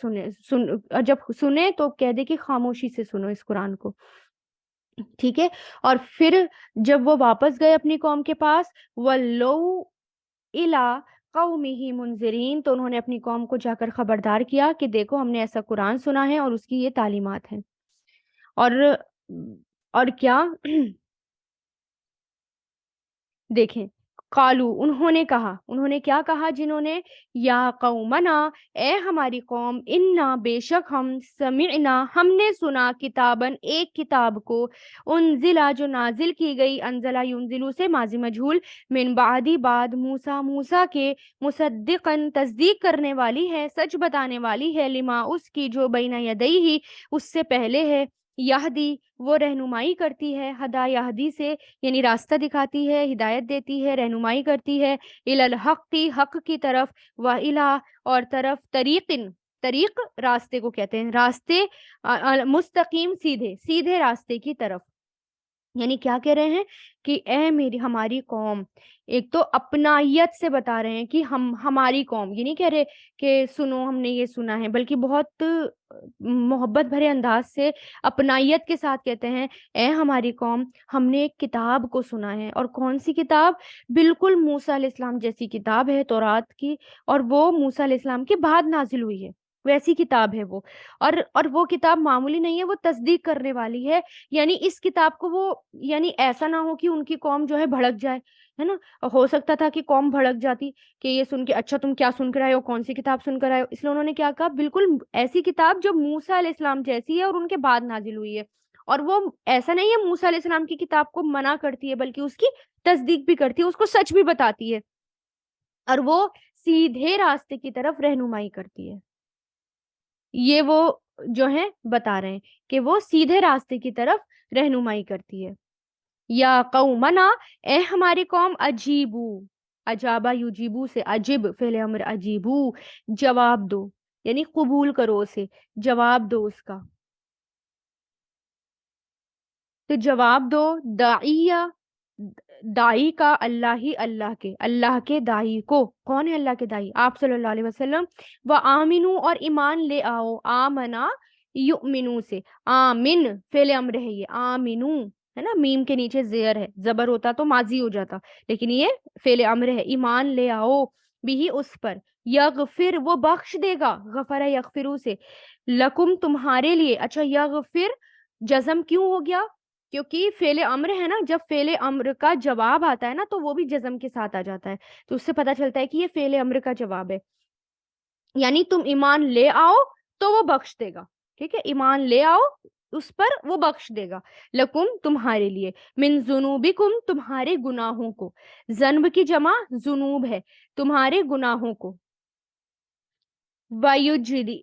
جب سنیں تو کہہ دے کہ خاموشی سے سنو اس قرآن کو. ٹھیک ہے. اور پھر جب وہ واپس گئے اپنی قوم کے پاس، وَلَّوْا إِلَىٰ قَوْمِهِ مُنذِرِينَ، تو انہوں نے اپنی قوم کو جا کر خبردار کیا کہ دیکھو ہم نے ایسا قرآن سنا ہے اور اس کی یہ تعلیمات ہیں. اور اور کیا دیکھیں، قالو، انہوں نے کیا کہا جنہوں نے، یا قومنا، اے ہماری قوم، انا، بے شک ہم، سمعنا، ہم نے سنا، کتابن، ایک کتاب کو، انزلہ، جو نازل کی گئی، انزلہ ینزلو سے ماضی مجہول، من بعدی، بعد، موسیٰ کے، مصدقن، تصدیق کرنے والی ہے، سچ بتانے والی ہے، لما، اس کی، جو بین یدیہ، اس سے پہلے ہے، یہدی وہ رہنمائی کرتی ہے، ہدا یہدی سے یعنی راستہ دکھاتی ہے، ہدایت دیتی ہے، رہنمائی کرتی ہے، الی الحق حق کی طرف، و الی اور طرف، طریقن طریق راستے کو کہتے ہیں، راستے مستقیم سیدھے سیدھے راستے کی طرف۔ یعنی کیا کہہ رہے ہیں کہ اے میری ہماری قوم، ایک تو اپنائیت سے بتا رہے ہیں کہ ہماری قوم، یہ نہیں کہہ رہے کہ سنو ہم نے یہ سنا ہے، بلکہ بہت محبت بھرے انداز سے اپنائیت کے ساتھ کہتے ہیں اے ہماری قوم، ہم نے ایک کتاب کو سنا ہے، اور کون سی کتاب؟ بالکل موسیٰ علیہ السلام جیسی کتاب ہے تورات کی، اور وہ موسیٰ علیہ السلام کے بعد نازل ہوئی ہے، ویسی کتاب ہے وہ، اور وہ کتاب معمولی نہیں ہے، وہ تصدیق کرنے والی ہے۔ یعنی اس کتاب کو وہ، یعنی ایسا نہ ہو کہ ان کی قوم جو ہے بھڑک جائے، ہے نا، ہو سکتا تھا کہ قوم بھڑک جاتی کہ یہ سن کے اچھا تم کیا سن کر آئے ہو، کون سی کتاب سن کر آئے ہو، اس لیے انہوں نے کیا کہا، بالکل ایسی کتاب جو موسیٰ علیہ السلام جیسی ہے اور ان کے بعد نازل ہوئی ہے، اور وہ ایسا نہیں ہے موسیٰ علیہ السلام کی کتاب کو منع کرتی ہے، بلکہ اس کی تصدیق بھی کرتی ہے، اس کو سچ بھی بتاتی ہے، اور وہ سیدھے راستے کی طرف رہنمائی کرتی ہے۔ یہ وہ جو ہے بتا رہے ہیں کہ وہ سیدھے راستے کی طرف رہنمائی کرتی ہے۔ یا قومنا، اے ہماری قوم، اجیبو، اجابا یجیبو سے اجب فعل امر، اجیبو جواب دو، یعنی قبول کرو اسے، جواب دو اس کا، تو جواب دو داعیہ، دائی کا، اللہ کے دائی کو، کون ہے اللہ کے دائی؟ آپ صلی اللہ علیہ وسلم، وہ آمنو اور ایمان لے آؤ، آمنا یؤمنو سے، آمن فعل امر ہے، یہ آمنو ہے نا، میم کے نیچے زیر ہے، زبر ہوتا تو ماضی ہو جاتا، لیکن یہ فعل امر ہے، ایمان لے آؤ بھی اس پر، یغفر وہ بخش دے گا، غفر یغفرو سے، لکم تمہارے لیے، اچھا یغفر جزم کیوں ہو گیا؟ کیونکہ فعل امر ہے نا، جب فعل امر کا جواب آتا ہے نا تو وہ بھی جزم کے ساتھ آ جاتا ہے، تو اس سے پتہ چلتا ہے کہ یہ فعل امر کا جواب ہے، یعنی تم ایمان لے آؤ تو وہ بخش دے گا، ٹھیک ہے، ایمان لے آؤ اس پر وہ بخش دے گا، لکم تمہارے لیے، من ذنوبکم تمہارے گناہوں کو، ذنب کی جمع ذنوب ہے، تمہارے گناہوں کو، وَيُجْرِ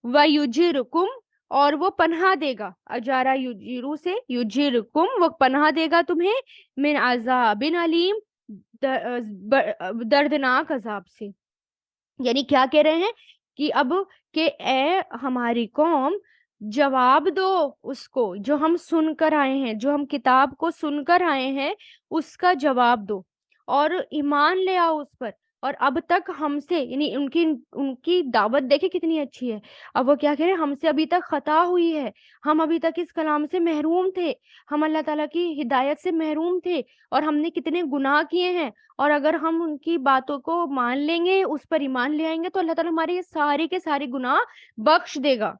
وَيُجِرْكُمْ اور وہ پناہ دے گا، اجارہ یجیرو سے، یجرکم وہ پناہ دے گا تمہیں، من عذاب علیم دردناک عذاب سے۔ یعنی کیا کہہ رہے ہیں کہ اب کہ اے ہماری قوم، جواب دو اس کو جو ہم سن کر آئے ہیں، جو ہم کتاب کو سن کر آئے ہیں اس کا جواب دو، اور ایمان لے آؤ اس پر، اور اب تک ہم سے، یعنی ان کی دعوت دیکھے کتنی اچھی ہے، اب وہ کیا کہہ رہے ہیں، ہم سے ابھی تک خطا ہوئی ہے، ہم ابھی تک اس کلام سے محروم تھے، ہم اللہ تعالیٰ کی ہدایت سے محروم تھے، اور ہم نے کتنے گناہ کیے ہیں، اور اگر ہم ان کی باتوں کو مان لیں گے، اس پر ایمان لے آئیں گے، تو اللہ تعالیٰ ہمارے یہ سارے کے سارے گناہ بخش دے گا،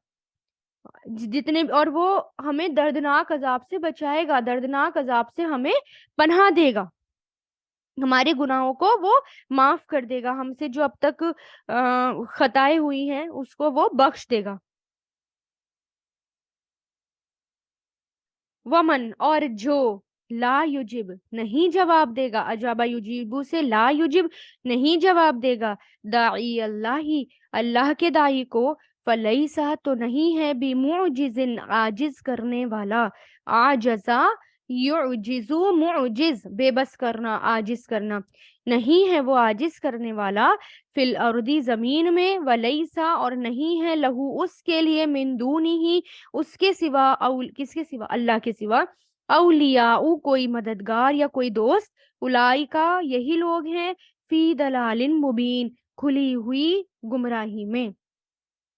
جتنے، اور وہ ہمیں دردناک عذاب سے بچائے گا، دردناک عذاب سے ہمیں پناہ دے گا، ہمارے گناہوں کو وہ معاف کر دے گا، ہم سے جو اب تک خطائیں ہوئی ہیں اس کو وہ بخش دے گا۔ ومن اور جو لا یجب نہیں جواب دے گا، اجابہ یجیبو سے لا یجب نہیں جواب دے گا، داعی اللہ کے دائی کو، فلیسا تو نہیں ہے، بمعجز عاجز کرنے والا، عاجزا یعجزو معجز بے بس کرنا، عاجز کرنا، نہیں ہے وہ عاجز کرنے والا، فی الارضی زمین میں، ولیسا اور نہیں ہے، لہو اس کے لیے، من دونہی اس کے سوا، کس کے سوا؟ اللہ کے سوا، اولیاء کوئی مددگار یا کوئی دوست، اولئکا یہی لوگ ہیں، فی دلال مبین کھلی ہوئی گمراہی میں۔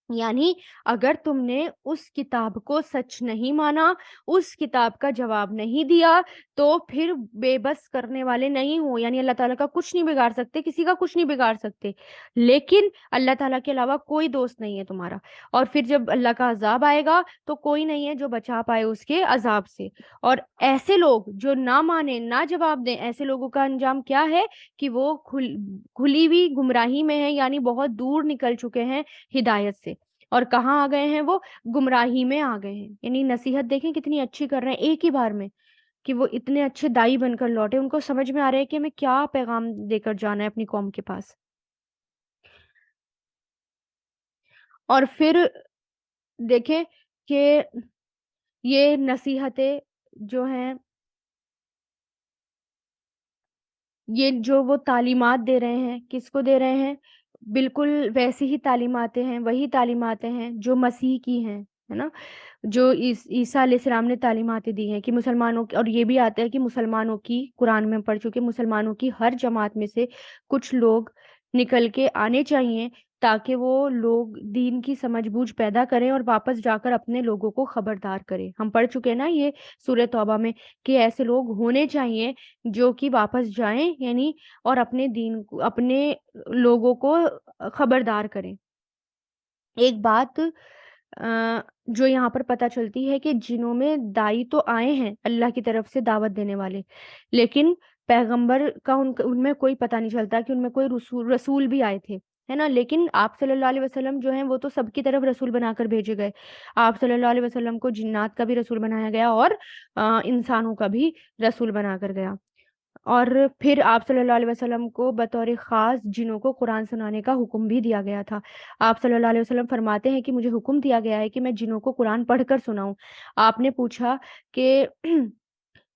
یعنی اگر تم نے اس کتاب کو سچ نہیں مانا، اس کتاب کا جواب نہیں دیا، تو پھر بے بس کرنے والے نہیں ہو، یعنی اللہ تعالیٰ کا کچھ نہیں بگاڑ سکتے، کسی کا کچھ نہیں بگاڑ سکتے، لیکن اللہ تعالیٰ کے علاوہ کوئی دوست نہیں ہے تمہارا، اور پھر جب اللہ کا عذاب آئے گا تو کوئی نہیں ہے جو بچا پائے اس کے عذاب سے، اور ایسے لوگ جو نہ مانے، نہ جواب دیں، ایسے لوگوں کا انجام کیا ہے کہ وہ کھلی ہوئی گمراہی میں ہے، یعنی بہت دور نکل چکے ہیں ہدایت سے، اور کہاں آ گئے ہیں؟ وہ گمراہی میں آ گئے ہیں، یعنی نصیحت دیکھیں کتنی اچھی کر رہے ہیں ایک ہی بار میں، کہ وہ اتنے اچھے دائی بن کر لوٹے، ان کو سمجھ میں آ رہا ہے کہ ہمیں کیا پیغام دے کر جانا ہے اپنی قوم کے پاس۔ اور پھر دیکھیں کہ یہ نصیحتیں جو ہیں، یہ جو وہ تعلیمات دے رہے ہیں، کس کو دے رہے ہیں؟ بالکل ویسی ہی تعلیماتیں ہیں، وہی تعلیماتیں ہیں جو مسیح کی ہیں، ہے نا؟ جو عیسیٰ علیہ السلام نے تعلیماتیں دی ہیں کہ مسلمانوں کی، اور یہ بھی آتا ہے کہ مسلمانوں کی، قرآن میں پڑھ چکے، مسلمانوں کی ہر جماعت میں سے کچھ لوگ نکل کے آنے چاہیے تاکہ وہ لوگ دین کی سمجھ بوجھ پیدا کریں اور واپس جا کر اپنے لوگوں کو خبردار کریں۔ ہم پڑھ چکے ہیں نا یہ سورہ توبہ میں کہ ایسے لوگ ہونے چاہیے جو کہ واپس جائیں، یعنی اور اپنے دین کو، اپنے لوگوں کو خبردار کریں۔ ایک بات جو یہاں پر پتہ چلتی ہے کہ جنوں میں دائی تو آئے ہیں اللہ کی طرف سے دعوت دینے والے، لیکن پیغمبر کا ان میں کوئی پتہ نہیں چلتا کہ ان میں کوئی رسول بھی آئے تھے، ہے نا؟ لیکن آپ صلی اللہ علیہ وسلم جو ہیں وہ تو سب کی طرف رسول بنا کر بھیجے گئے۔ آپ صلی اللہ علیہ وسلم کو جنات کا بھی رسول بنایا گیا اور انسانوں کا بھی رسول بنا کر گیا، اور پھر آپ صلی اللہ علیہ وسلم کو بطور خاص جنوں کو قرآن سنانے کا حکم بھی دیا گیا تھا۔ آپ صلی اللہ علیہ وسلم فرماتے ہیں کہ مجھے حکم دیا گیا ہے کہ میں جنوں کو قرآن پڑھ کر سناؤں۔ آپ نے پوچھا کہ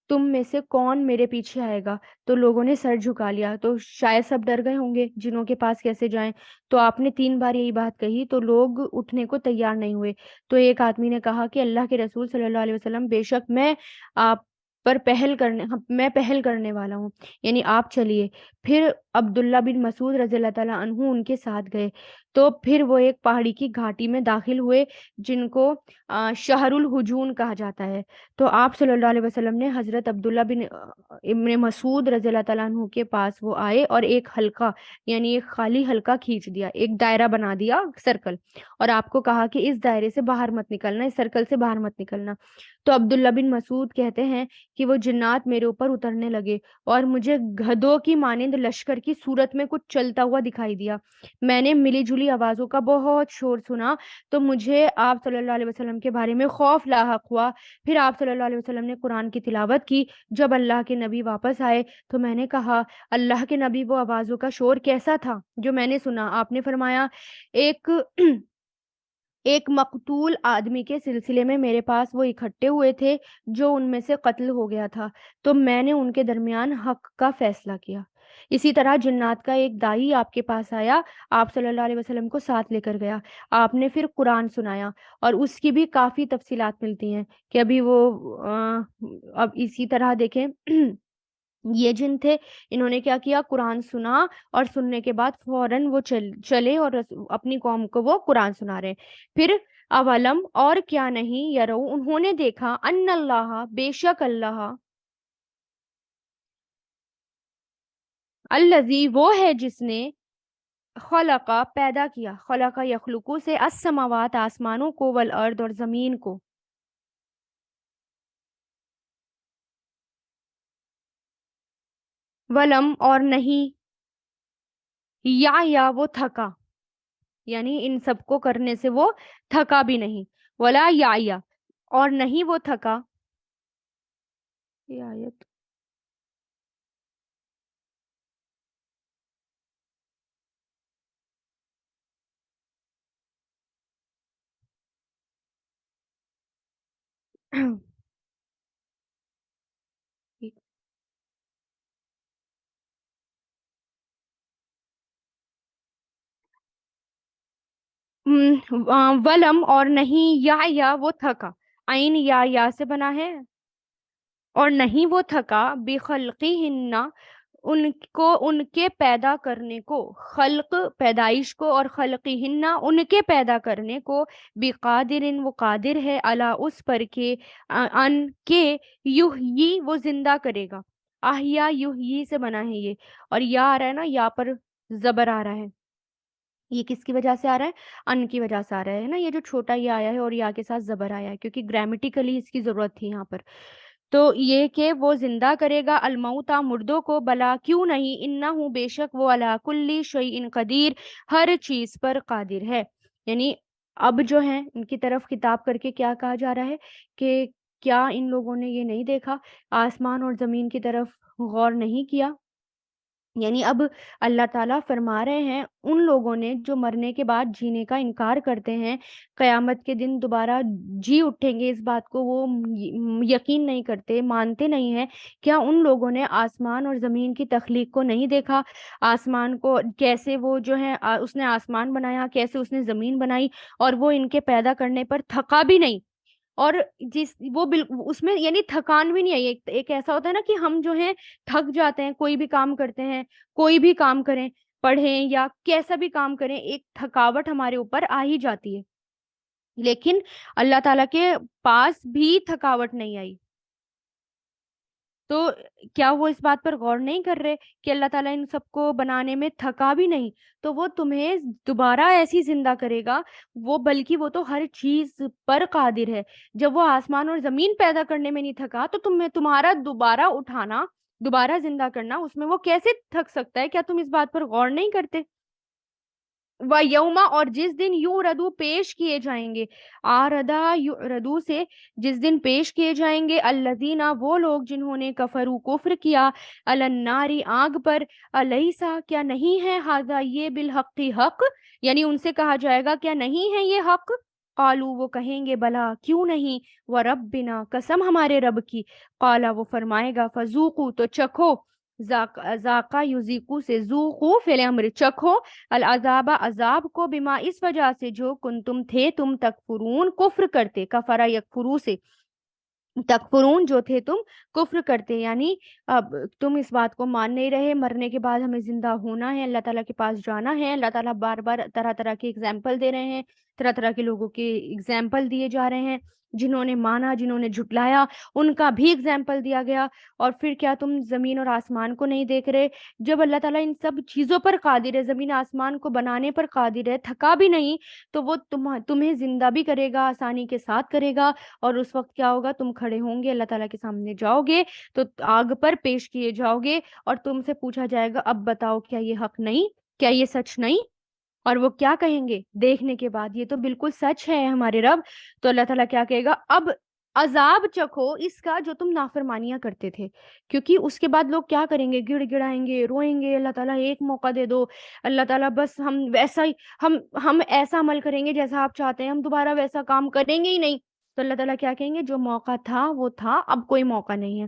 تم میں سے کون میرے پیچھے آئے گا؟ تو لوگوں نے سر جھکا لیا، تو شاید سب ڈر گئے ہوں گے جنوں کے پاس کیسے جائیں۔ تو آپ نے 3 بار یہی بات کہی تو لوگ اٹھنے کو تیار نہیں ہوئے۔ تو ایک آدمی نے کہا کہ اللہ کے رسول صلی اللہ علیہ وسلم، بے شک میں آپ پر میں پہل کرنے والا ہوں، یعنی آپ چلیے۔ پھر عبداللہ بن مسعود رضی اللہ تعالیٰ عنہ ان کے ساتھ گئے، تو پھر وہ ایک پہاڑی کی گھاٹی میں داخل ہوئے جن کو شہر الحجون کہا جاتا ہے۔ تو آپ صلی اللہ علیہ وسلم نے حضرت عبداللہ بن ابن مسعود رضی اللہ تعالیٰ عنہ کے پاس وہ آئے اور ایک حلقہ، یعنی ایک خالی حلقہ کھینچ دیا، ایک دائرہ بنا دیا، سرکل، اور آپ کو کہا کہ اس دائرے سے باہر مت نکلنا، اس سرکل سے باہر مت نکلنا۔ تو عبداللہ بن مسعود کہتے ہیں کہ وہ جنات میرے اوپر اترنے لگے اور مجھے گدھوں کی مانند لشکر کی صورت میں کچھ چلتا ہوا دکھائی دیا۔ میں نے ملی جلی آوازوں کا بہت شور سنا تو مجھے آپ صلی اللہ علیہ وسلم کے بارے میں خوف لاحق ہوا۔ پھر آپ صلی اللہ علیہ وسلم نے قرآن کی تلاوت کی۔ جب اللہ کے نبی واپس آئے تو میں نے کہا، اللہ کے نبی، وہ آوازوں کا شور کیسا تھا جو میں نے سنا؟ آپ نے فرمایا، ایک ایک مقتول آدمی کے سلسلے میں میرے پاس وہ اکٹھے ہوئے تھے جو ان میں سے قتل ہو گیا تھا، تو میں نے ان کے درمیان حق کا فیصلہ کیا۔ اسی طرح جنات کا ایک دائی آپ کے پاس آیا، آپ صلی اللہ علیہ وسلم کو ساتھ لے کر گیا، آپ نے پھر قرآن سنایا، اور اس کی بھی کافی تفصیلات ملتی ہیں کہ ابھی وہ اب اسی طرح دیکھیں یہ جن تھے، انہوں نے کیا کیا؟ قرآن سنا، اور سننے کے بعد فوراً وہ چلے اور اپنی قوم کو وہ قرآن سنا رہے۔ پھر اولم، اور کیا نہیں، یرو، انہوں نے دیکھا، ان اللہ، بے شک اللہ، الذی، وہ ہے جس نے، خلقہ، پیدا کیا، خلقہ یخلقو سے، السماوات، آسمانوں کو، والارض، اور زمین کو، ولم، اور نہیں، یا وہ تھکا، یعنی ان سب کو کرنے سے وہ تھکا بھی نہیں، ولا یا اور نہیں وہ تھکا، یہ آیت ولم، اور نہیں، یا وہ تھکا، عین یا سے بنا ہے، اور نہیں وہ تھکا، بخلقہن، ان کو، ان کے پیدا کرنے کو، خلق پیدائش کو، اور خلقہن ان کے پیدا کرنے کو، بقادر، وہ قادر ہے، علی اس پر کہ، ان کے، یحیی، وہ زندہ کرے گا، احیا یحیی سے بنا ہے یہ، اور یا آ رہا ہے نا، یا پر زبر آ رہا ہے، یہ کس کی وجہ سے آ رہا ہے؟ ان کی وجہ سے آ رہا ہے نا، یہ جو چھوٹا یہ آیا ہے اور یا کے ساتھ زبر آیا ہے کیونکہ گرامیٹیکلی اس کی ضرورت تھی یہاں پر۔ تو یہ کہ وہ زندہ کرے گا الموتا، مردوں کو، بلا، کیوں نہیں، انہو، بے شک وہ، علی کل شیء قدیر، ہر چیز پر قادر ہے۔ یعنی اب جو ہیں ان کی طرف خطاب کر کے کیا کہا جا رہا ہے کہ کیا ان لوگوں نے یہ نہیں دیکھا، آسمان اور زمین کی طرف غور نہیں کیا؟ یعنی اب اللہ تعالیٰ فرما رہے ہیں ان لوگوں نے جو مرنے کے بعد جینے کا انکار کرتے ہیں، قیامت کے دن دوبارہ جی اٹھیں گے، اس بات کو وہ یقین نہیں کرتے، مانتے نہیں ہیں، کیا ان لوگوں نے آسمان اور زمین کی تخلیق کو نہیں دیکھا؟ آسمان کو کیسے وہ جو ہے اس نے آسمان بنایا، کیسے اس نے زمین بنائی، اور وہ ان کے پیدا کرنے پر تھکا بھی نہیں، اور جس وہ اس میں یعنی تھکان بھی نہیں آئی۔ ایک ایسا ہوتا ہے نا کہ ہم جو ہیں تھک جاتے ہیں، کوئی بھی کام کرتے ہیں، کوئی بھی کام کریں، پڑھیں یا کیسا بھی کام کریں، ایک تھکاوٹ ہمارے اوپر آ ہی جاتی ہے، لیکن اللہ تعالیٰ کے پاس بھی تھکاوٹ نہیں آئی۔ تو کیا وہ اس بات پر غور نہیں کر رہے کہ اللہ تعالیٰ ان سب کو بنانے میں تھکا بھی نہیں، تو وہ تمہیں دوبارہ ایسی زندہ کرے گا، وہ بلکہ وہ تو ہر چیز پر قادر ہے۔ جب وہ آسمان اور زمین پیدا کرنے میں نہیں تھکا تو تمہارا دوبارہ اٹھانا، دوبارہ زندہ کرنا، اس میں وہ کیسے تھک سکتا ہے؟ کیا تم اس بات پر غور نہیں کرتے؟ یوما، اور جس دن یو ردو پیش کیے جائیں گے، آردہ یو ردو سے جس دن پیش کیے جائیں گے، الذین وہ لوگ جنہوں نے کفرو کفر کیا، الناری آگ پر، الیسا کیا نہیں ہے، ہذا یہ بالحق حق، یعنی ان سے کہا جائے گا کیا نہیں ہے یہ حق؟ قالو وہ کہیں گے بلا کیوں نہیں، وربنا قسم ہمارے رب کی، قالا وہ فرمائے گا فذوقوا تو چکھو، ذاقہ یذیقو سے ذوقو فعل امر چکھو، العذاب عذاب کو، بما اس وجہ سے جو کنتم تھے تم تکفرون کفر کرتے، کفرا یکفرو سے تکفرون جو تھے تم کفر کرتے، یعنی اب تم اس بات کو مان نہیں رہے مرنے کے بعد ہمیں زندہ ہونا ہے، اللہ تعالیٰ کے پاس جانا ہے۔ اللہ تعالیٰ بار بار طرح طرح کے اگزامپل دے رہے ہیں، طرح طرح کے لوگوں کے اگزامپل دیے جا رہے ہیں، جنہوں نے مانا، جنہوں نے جھٹلایا، ان کا بھی اگزامپل دیا گیا۔ اور پھر کیا تم زمین اور آسمان کو نہیں دیکھ رہے؟ جب اللہ تعالیٰ ان سب چیزوں پر قادر ہے، زمین آسمان کو بنانے پر قادر ہے، تھکا بھی نہیں، تو وہ تمہیں زندہ بھی کرے گا، آسانی کے ساتھ کرے گا، اور اس وقت کیا ہوگا؟ تم کھڑے ہوں گے، اللہ تعالیٰ کے سامنے جاؤ گے تو آگ پر پیش کیے جاؤ گے، اور تم سے پوچھا جائے گا اب بتاؤ کیا یہ حق نہیں، کیا یہ سچ نہیں؟ اور وہ کیا کہیں گے دیکھنے کے بعد؟ یہ تو بالکل سچ ہے ہمارے رب۔ تو اللہ تعالیٰ کیا کہے گا؟ اب عذاب چکھو اس کا جو تم نافرمانیاں کرتے تھے، کیونکہ اس کے بعد لوگ کیا کریں گے؟ گڑ گڑائیں گے، روئیں گے، اللہ تعالیٰ ایک موقع دے دو، اللہ تعالیٰ بس ہم ویسا ہی، ہم ایسا عمل کریں گے جیسا آپ چاہتے ہیں، ہم دوبارہ ویسا کام کریں گے ہی نہیں۔ تو اللہ تعالیٰ کیا کہیں گے؟ جو موقع تھا وہ تھا، اب کوئی موقع نہیں ہے۔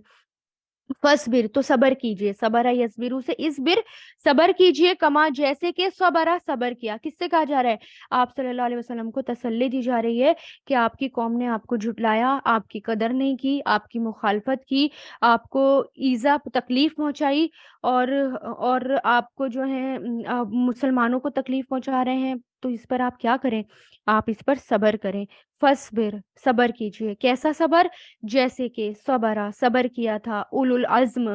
فصبر تو صبر کیجئے، صبر یصبرو سے اسبر صبر کیجئے، کما جیسے کہ صبرا صبر کیا۔ کس سے کہا جا رہا ہے؟ آپ صلی اللہ علیہ وسلم کو تسلی دی جا رہی ہے کہ آپ کی قوم نے آپ کو جھٹلایا، آپ کی قدر نہیں کی، آپ کی مخالفت کی، آپ کو ایذا تکلیف پہنچائی، اور آپ کو جو ہے مسلمانوں کو تکلیف پہنچا رہے ہیں، تو اس پر آپ کیا کریں؟ آپ اس پر صبر کریں۔ فصبر صبر کیجئے، کیسا صبر؟ جیسے کہ صبرا صبر کیا تھا اولو العزم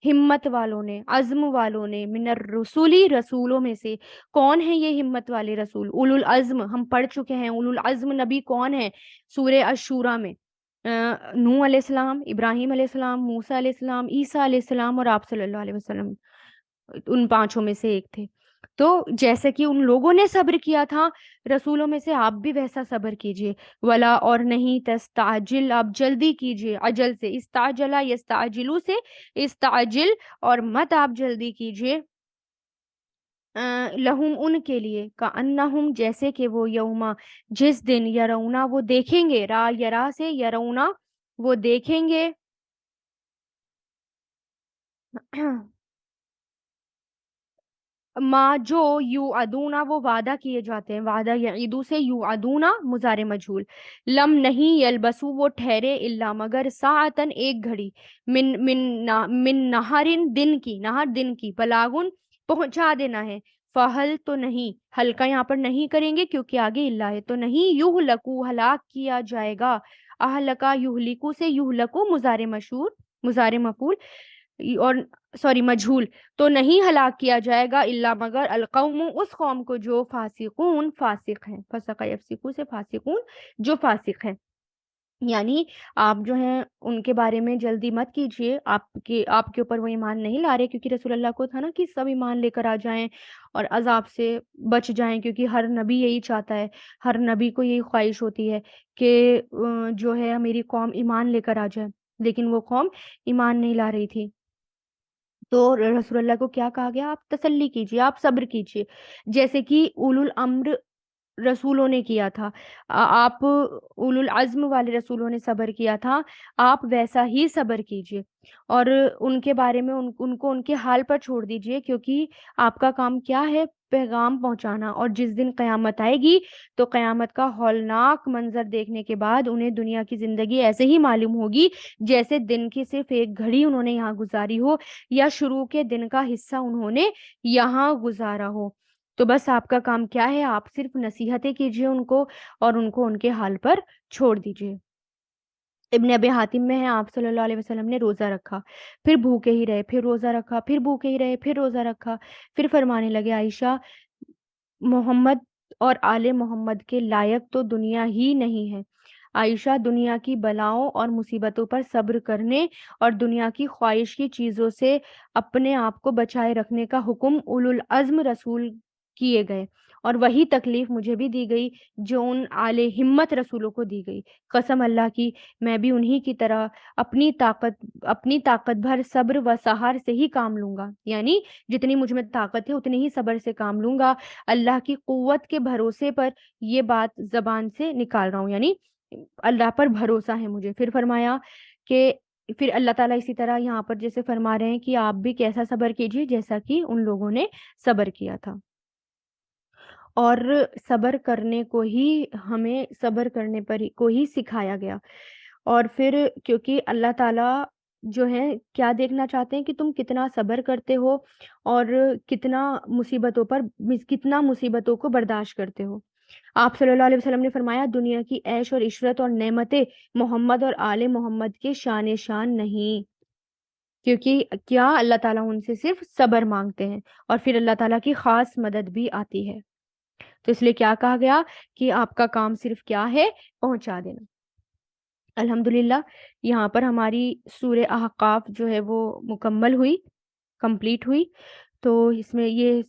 ہمت والوں نے، عزم والوں نے، من الرسولی رسولوں میں سے۔ کون ہے یہ ہمت والے رسول؟ اولو العزم ہم پڑھ چکے ہیں، اولو العزم نبی کون ہے؟ سورہ الشورى میں نوح علیہ السلام، ابراہیم علیہ السلام، موسیٰ علیہ السلام، عیسیٰ علیہ السلام، اور آپ صلی اللہ علیہ وسلم ان پانچوں میں سے ایک تھے۔ تو جیسے کہ ان لوگوں نے صبر کیا تھا رسولوں میں سے، آپ بھی ویسا صبر کیجئے۔ ولا اور نہیں، تستعجل آپ جلدی کیجئے، اجل سے استعجلا یستعجلو سے استعجل، اور مت آپ جلدی کیجئے لہم ان کے لیے، کأنہم جیسے کہ وہ یوما جس دن، یرونا وہ دیکھیں گے، را یرا سے یرونا وہ دیکھیں گے ما جو یوعدونا وہ وعدہ کیے جاتے ہیں، وعدہ یعیدو سے یوعدونا مضارع مجہول، لم نہیں، یلبسو وہ ٹھہرے، الا مگر، ساعتن ایک گھڑی، من نہارن دن کی، نہر دن کی، بلاغن پہنچا دینا ہے، فہل تو نہیں، ہلکا یہاں پر نہیں کریں گے کیونکہ آگے اللہ ہے، تو نہیں، یہلکو ہلاک کیا جائے گا، اہلکا یہلکو سے یہلکو مضارع مشہور، مضارع مفعول، اور سوری مجہول، تو نہیں ہلاک کیا جائے گا الا مگر، القوم اس قوم کو، جو فاسقون فاسق ہیں، فسق یفسقو سے فاسقون جو فاسق ہیں۔ یعنی آپ جو ہیں ان کے بارے میں جلدی مت کیجئے، آپ کے اوپر وہ ایمان نہیں لا رہے، کیونکہ رسول اللہ کو تھا نا کہ سب ایمان لے کر آ جائیں اور عذاب سے بچ جائیں، کیونکہ ہر نبی یہی چاہتا ہے، ہر نبی کو یہی خواہش ہوتی ہے کہ جو ہے میری قوم ایمان لے کر آ جائے، لیکن وہ قوم ایمان نہیں لا رہی تھی۔ تو رسول اللہ کو کیا کہا گیا؟ آپ تسلی کیجیے، آپ صبر کیجیے، جیسے کہ اولو الامر رسولوں نے کیا تھا، آپ اولو العزم والے رسولوں نے صبر کیا تھا، آپ ویسا ہی صبر کیجیے، اور ان کے بارے میں ان کو ان کے حال پر چھوڑ دیجیے، کیونکہ آپ کا کام کیا ہے؟ پیغام پہنچانا، اور جس دن قیامت آئے گی تو قیامت کا ہولناک منظر دیکھنے کے بعد انہیں دنیا کی زندگی ایسے ہی معلوم ہوگی جیسے دن کی صرف ایک گھڑی انہوں نے یہاں گزاری ہو، یا شروع کے دن کا حصہ انہوں نے یہاں گزارا ہو۔ تو بس آپ کا کام کیا ہے؟ آپ صرف نصیحتیں کیجیے ان کو، اور ان کو ان کے حال پر چھوڑ دیجیے۔ ابن ابی حاتم میں ہے، آپ صلی اللہ علیہ وسلم نے روزہ رکھا، پھر بھوکے ہی رہے، پھر روزہ رکھا، پھر بھوکے ہی رہے، پھر روزہ رکھا، پھر فرمانے لگے عائشہ، محمد اور آل محمد کے لائق تو دنیا ہی نہیں ہے۔ عائشہ، دنیا کی بلاؤں اور مصیبتوں پر صبر کرنے اور دنیا کی خواہش کی چیزوں سے اپنے آپ کو بچائے رکھنے کا حکم اولو العزم رسول کیے گئے، اور وہی تکلیف مجھے بھی دی گئی جو ان آل ہمت رسولوں کو دی گئی۔ قسم اللہ کی، میں بھی انہی کی طرح اپنی طاقت بھر صبر و سہار سے ہی کام لوں گا، یعنی جتنی مجھ میں طاقت ہے اتنی ہی صبر سے کام لوں گا۔ اللہ کی قوت کے بھروسے پر یہ بات زبان سے نکال رہا ہوں، یعنی اللہ پر بھروسہ ہے مجھے۔ پھر فرمایا کہ پھر اللہ تعالیٰ اسی طرح یہاں پر جیسے فرما رہے ہیں کہ آپ بھی کیسا صبر کیجیے جیسا کہ ان لوگوں نے صبر کیا تھا، اور صبر کرنے کو ہی ہمیں صبر کرنے پر کو ہی سکھایا گیا۔ اور پھر کیونکہ اللہ تعالیٰ جو ہے کیا دیکھنا چاہتے ہیں کہ تم کتنا صبر کرتے ہو، اور کتنا مصیبتوں کو برداشت کرتے ہو۔ آپ صلی اللہ علیہ وسلم نے فرمایا، دنیا کی عیش اور عشرت اور نعمتیں محمد اور آل محمد کے شان نہیں، کیونکہ کیا اللہ تعالیٰ ان سے صرف صبر مانگتے ہیں، اور پھر اللہ تعالیٰ کی خاص مدد بھی آتی ہے۔ تو اس لیے کیا کہا گیا کہ آپ کا کام صرف کیا ہے؟ پہنچا دینا۔ الحمدللہ یہاں پر ہماری سورہ احقاف جو ہے وہ مکمل ہوئی، کمپلیٹ ہوئی۔ تو اس میں یہ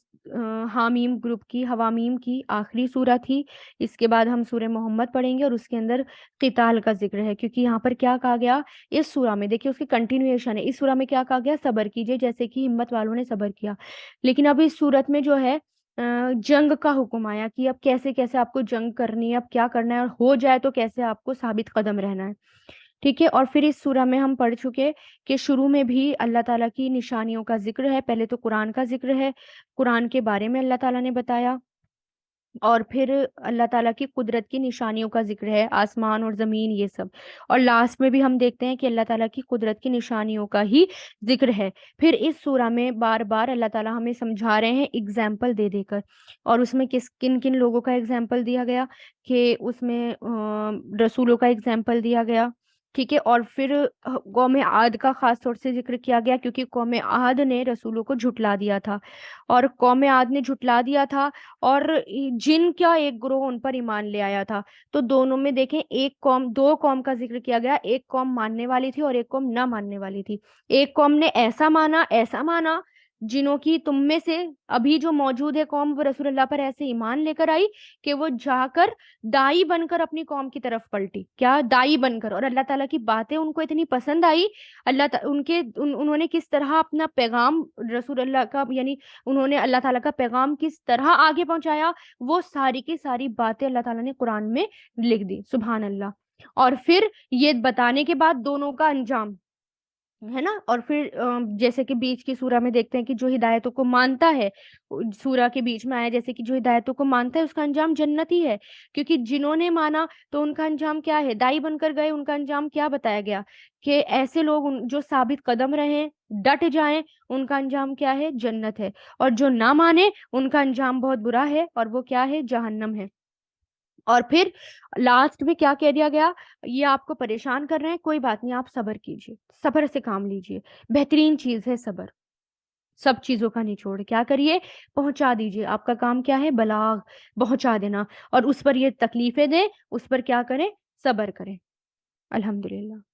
حامیم گروپ کی، حوامیم کی آخری سورہ تھی۔ اس کے بعد ہم سورہ محمد پڑھیں گے، اور اس کے اندر قتال کا ذکر ہے، کیونکہ یہاں پر کیا کہا گیا اس سورہ میں، دیکھیے اس کی کنٹینویشن ہے۔ اس سورہ میں کیا کہا گیا؟ صبر کیجئے جیسے کہ ہمت والوں نے صبر کیا، لیکن اب اس سورت میں جو ہے جنگ کا حکم آیا کہ اب کیسے کیسے آپ کو جنگ کرنی ہے، اب کیا کرنا ہے، اور ہو جائے تو کیسے آپ کو ثابت قدم رہنا ہے، ٹھیک ہے۔ اور پھر اس سورہ میں ہم پڑھ چکے کہ شروع میں بھی اللہ تعالیٰ کی نشانیوں کا ذکر ہے، پہلے تو قرآن کا ذکر ہے، قرآن کے بارے میں اللہ تعالیٰ نے بتایا، اور پھر اللہ تعالیٰ کی قدرت کی نشانیوں کا ذکر ہے، آسمان اور زمین یہ سب، اور لاسٹ میں بھی ہم دیکھتے ہیں کہ اللہ تعالیٰ کی قدرت کی نشانیوں کا ہی ذکر ہے۔ پھر اس سورہ میں بار بار اللہ تعالیٰ ہمیں سمجھا رہے ہیں ایگزامپل دے دے کر، اور اس میں کن کن لوگوں کا ایگزامپل دیا گیا کہ اس میں رسولوں کا ایگزامپل دیا گیا، ٹھیک ہے۔ اور پھر قوم عاد کا خاص طور سے ذکر کیا گیا، کیونکہ قوم عاد نے رسولوں کو جھٹلا دیا تھا، اور قوم عاد نے جھٹلا دیا تھا، اور جن کا ایک گروہ ان پر ایمان لے آیا تھا۔ تو دونوں میں دیکھیں، دو قوم کا ذکر کیا گیا، ایک قوم ماننے والی تھی اور ایک قوم نہ ماننے والی تھی۔ ایک قوم نے ایسا مانا جنہوں کی تم میں سے ابھی جو موجود ہے قوم، وہ رسول اللہ پر ایسے ایمان لے کر آئی کہ وہ جا کر دائی بن کر اپنی قوم کی طرف پلٹی، کیا دائی بن کر، اور اللہ تعالیٰ کی باتیں ان کو اتنی پسند آئی، انہوں نے کس طرح اپنا پیغام رسول اللہ کا، یعنی انہوں نے اللہ تعالیٰ کا پیغام کس طرح آگے پہنچایا، وہ ساری کی ساری باتیں اللہ تعالیٰ نے قرآن میں لکھ دی، سبحان اللہ۔ اور پھر یہ بتانے کے بعد دونوں کا انجام ہے نا، اور پھر جیسے کہ بیچ کی سورہ میں دیکھتے ہیں کہ جو ہدایتوں کو مانتا ہے، سورہ کے بیچ میں آیا جیسے کہ جو ہدایتوں کو مانتا ہے اس کا انجام جنت ہی ہے، کیونکہ جنہوں نے مانا تو ان کا انجام کیا ہے؟ دائی بن کر گئے، ان کا انجام کیا بتایا گیا کہ ایسے لوگ جو ثابت قدم رہیں، ڈٹ جائیں، ان کا انجام کیا ہے؟ جنت ہے، اور جو نہ مانے ان کا انجام بہت برا ہے، اور وہ کیا ہے؟ جہنم ہے۔ اور پھر لاسٹ میں کیا کہہ دیا گیا؟ یہ آپ کو پریشان کر رہے ہیں، کوئی بات نہیں، آپ صبر کیجئے، صبر سے کام لیجئے، بہترین چیز ہے صبر، سب چیزوں کا نچوڑ کیا کریے؟ پہنچا دیجئے۔ آپ کا کام کیا ہے؟ بلاغ، پہنچا دینا، اور اس پر یہ تکلیفیں دیں، اس پر کیا کریں؟ صبر کریں۔ الحمدللہ۔